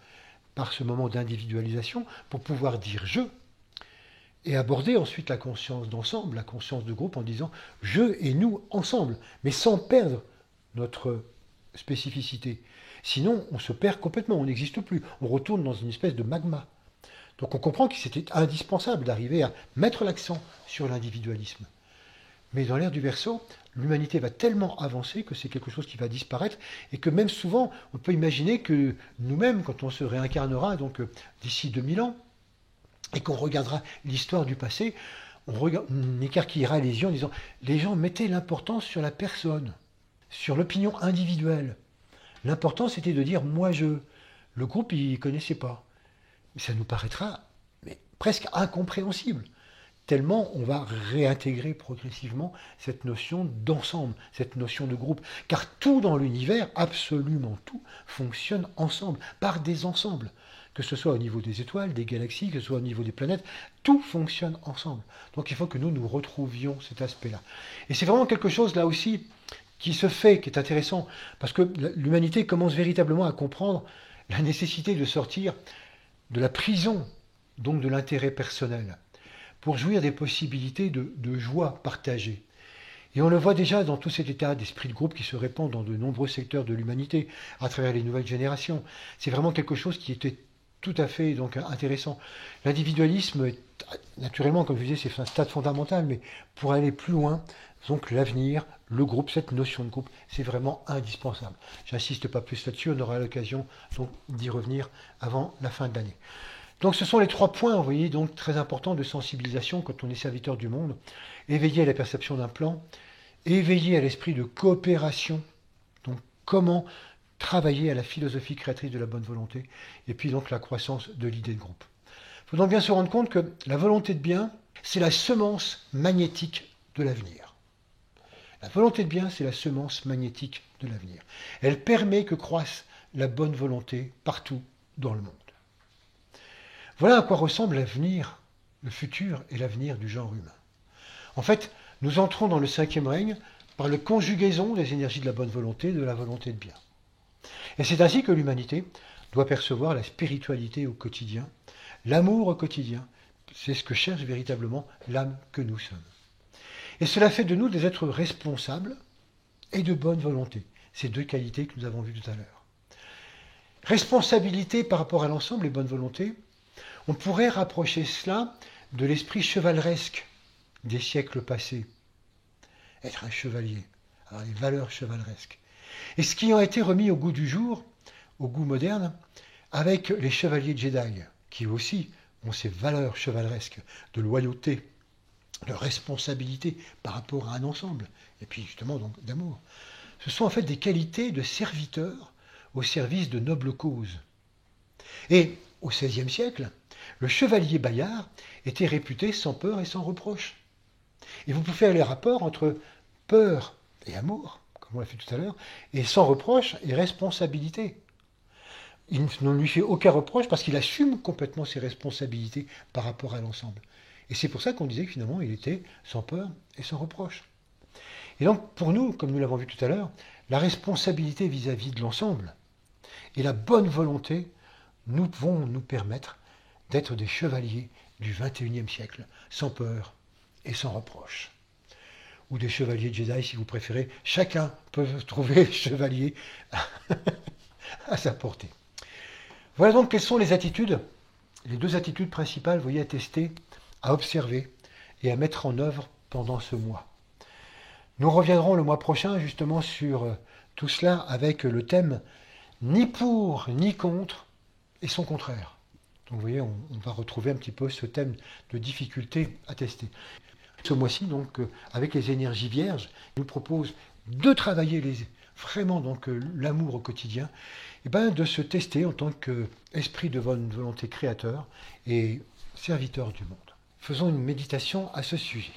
par ce moment d'individualisation pour pouvoir dire je et aborder ensuite la conscience d'ensemble, la conscience de groupe en disant je et nous ensemble, mais sans perdre notre spécificité. Sinon, on se perd complètement, on n'existe plus, on retourne dans une espèce de magma. Donc on comprend que c'était indispensable d'arriver à mettre l'accent sur l'individualisme. Mais dans l'ère du Verseau, l'humanité va tellement avancer que c'est quelque chose qui va disparaître et que même souvent, on peut imaginer que nous-mêmes, quand on se réincarnera, donc d'ici 2000 ans, et qu'on regardera l'histoire du passé, on écarquillera les yeux en disant les gens mettaient l'importance sur la personne, sur l'opinion individuelle. L'important, c'était de dire moi je. Le groupe, il ne connaissait pas. Ça nous paraîtra presque incompréhensible. Tellement on va réintégrer progressivement cette notion d'ensemble, cette notion de groupe. Car tout dans l'univers, absolument tout, fonctionne ensemble, par des ensembles. Que ce soit au niveau des étoiles, des galaxies, que ce soit au niveau des planètes, tout fonctionne ensemble. Donc il faut que nous retrouvions cet aspect-là. Et c'est vraiment quelque chose là aussi qui se fait, qui est intéressant, parce que l'humanité commence véritablement à comprendre la nécessité de sortir de la prison, donc de l'intérêt personnel, pour jouir des possibilités de joie partagée. Et on le voit déjà dans tout cet état d'esprit de groupe qui se répand dans de nombreux secteurs de l'humanité, à travers les nouvelles générations. C'est vraiment quelque chose qui était tout à fait donc intéressant. L'individualisme, naturellement, comme je disais, c'est un stade fondamental, mais pour aller plus loin, donc l'avenir, le groupe, cette notion de groupe, c'est vraiment indispensable. J'insiste pas plus là-dessus, on aura l'occasion donc d'y revenir avant la fin de l'année. Donc ce sont les 3 points, vous voyez, donc très importants de sensibilisation quand on est serviteur du monde. Éveiller à la perception d'un plan, éveiller à l'esprit de coopération, donc comment travailler à la philosophie créatrice de la bonne volonté, et puis donc la croissance de l'idée de groupe. Il faut donc bien se rendre compte que la volonté de bien, c'est la semence magnétique de l'avenir. La volonté de bien, c'est la semence magnétique de l'avenir. Elle permet que croisse la bonne volonté partout dans le monde. Voilà à quoi ressemble l'avenir, le futur et l'avenir du genre humain. En fait, nous entrons dans le 5e règne par la conjugaison des énergies de la bonne volonté et de la volonté de bien. Et c'est ainsi que l'humanité doit percevoir la spiritualité au quotidien, l'amour au quotidien. C'est ce que cherche véritablement l'âme que nous sommes. Et cela fait de nous des êtres responsables et de bonne volonté. Ces 2 qualités que nous avons vues tout à l'heure. Responsabilité par rapport à l'ensemble et bonne volonté, on pourrait rapprocher cela de l'esprit chevaleresque des siècles passés. Être un chevalier, alors les valeurs chevaleresques. Et ce qui a été remis au goût du jour, au goût moderne, avec les chevaliers Jedi, qui aussi ont ces valeurs chevaleresques de loyauté, de responsabilité par rapport à un ensemble, et puis justement donc d'amour. Ce sont en fait des qualités de serviteurs au service de nobles causes. Et au XVIe siècle, le chevalier Bayard était réputé sans peur et sans reproche. Et vous pouvez faire les rapports entre peur et amour, comme on l'a fait tout à l'heure, et sans reproche et responsabilité. Il ne lui fait aucun reproche parce qu'il assume complètement ses responsabilités par rapport à l'ensemble. Et c'est pour ça qu'on disait que finalement il était sans peur et sans reproche. Et donc pour nous, comme nous l'avons vu tout à l'heure, la responsabilité vis-à-vis de l'ensemble et la bonne volonté vont nous permettre d'être des chevaliers du XXIe siècle, sans peur et sans reproche. Ou des chevaliers Jedi si vous préférez. Chacun peut trouver chevalier à sa portée. Voilà donc quelles sont les attitudes, les deux attitudes principales, vous voyez, à tester, à observer et à mettre en œuvre pendant ce mois. Nous reviendrons le mois prochain justement sur tout cela avec le thème ni pour ni contre et son contraire. Donc vous voyez, on va retrouver un petit peu ce thème de difficulté à tester. Ce mois-ci, donc, avec les énergies vierges, il nous propose de travailler vraiment donc l'amour au quotidien, et de se tester en tant qu'esprit de bonne volonté créateur et serviteur du monde. Faisons une méditation à ce sujet.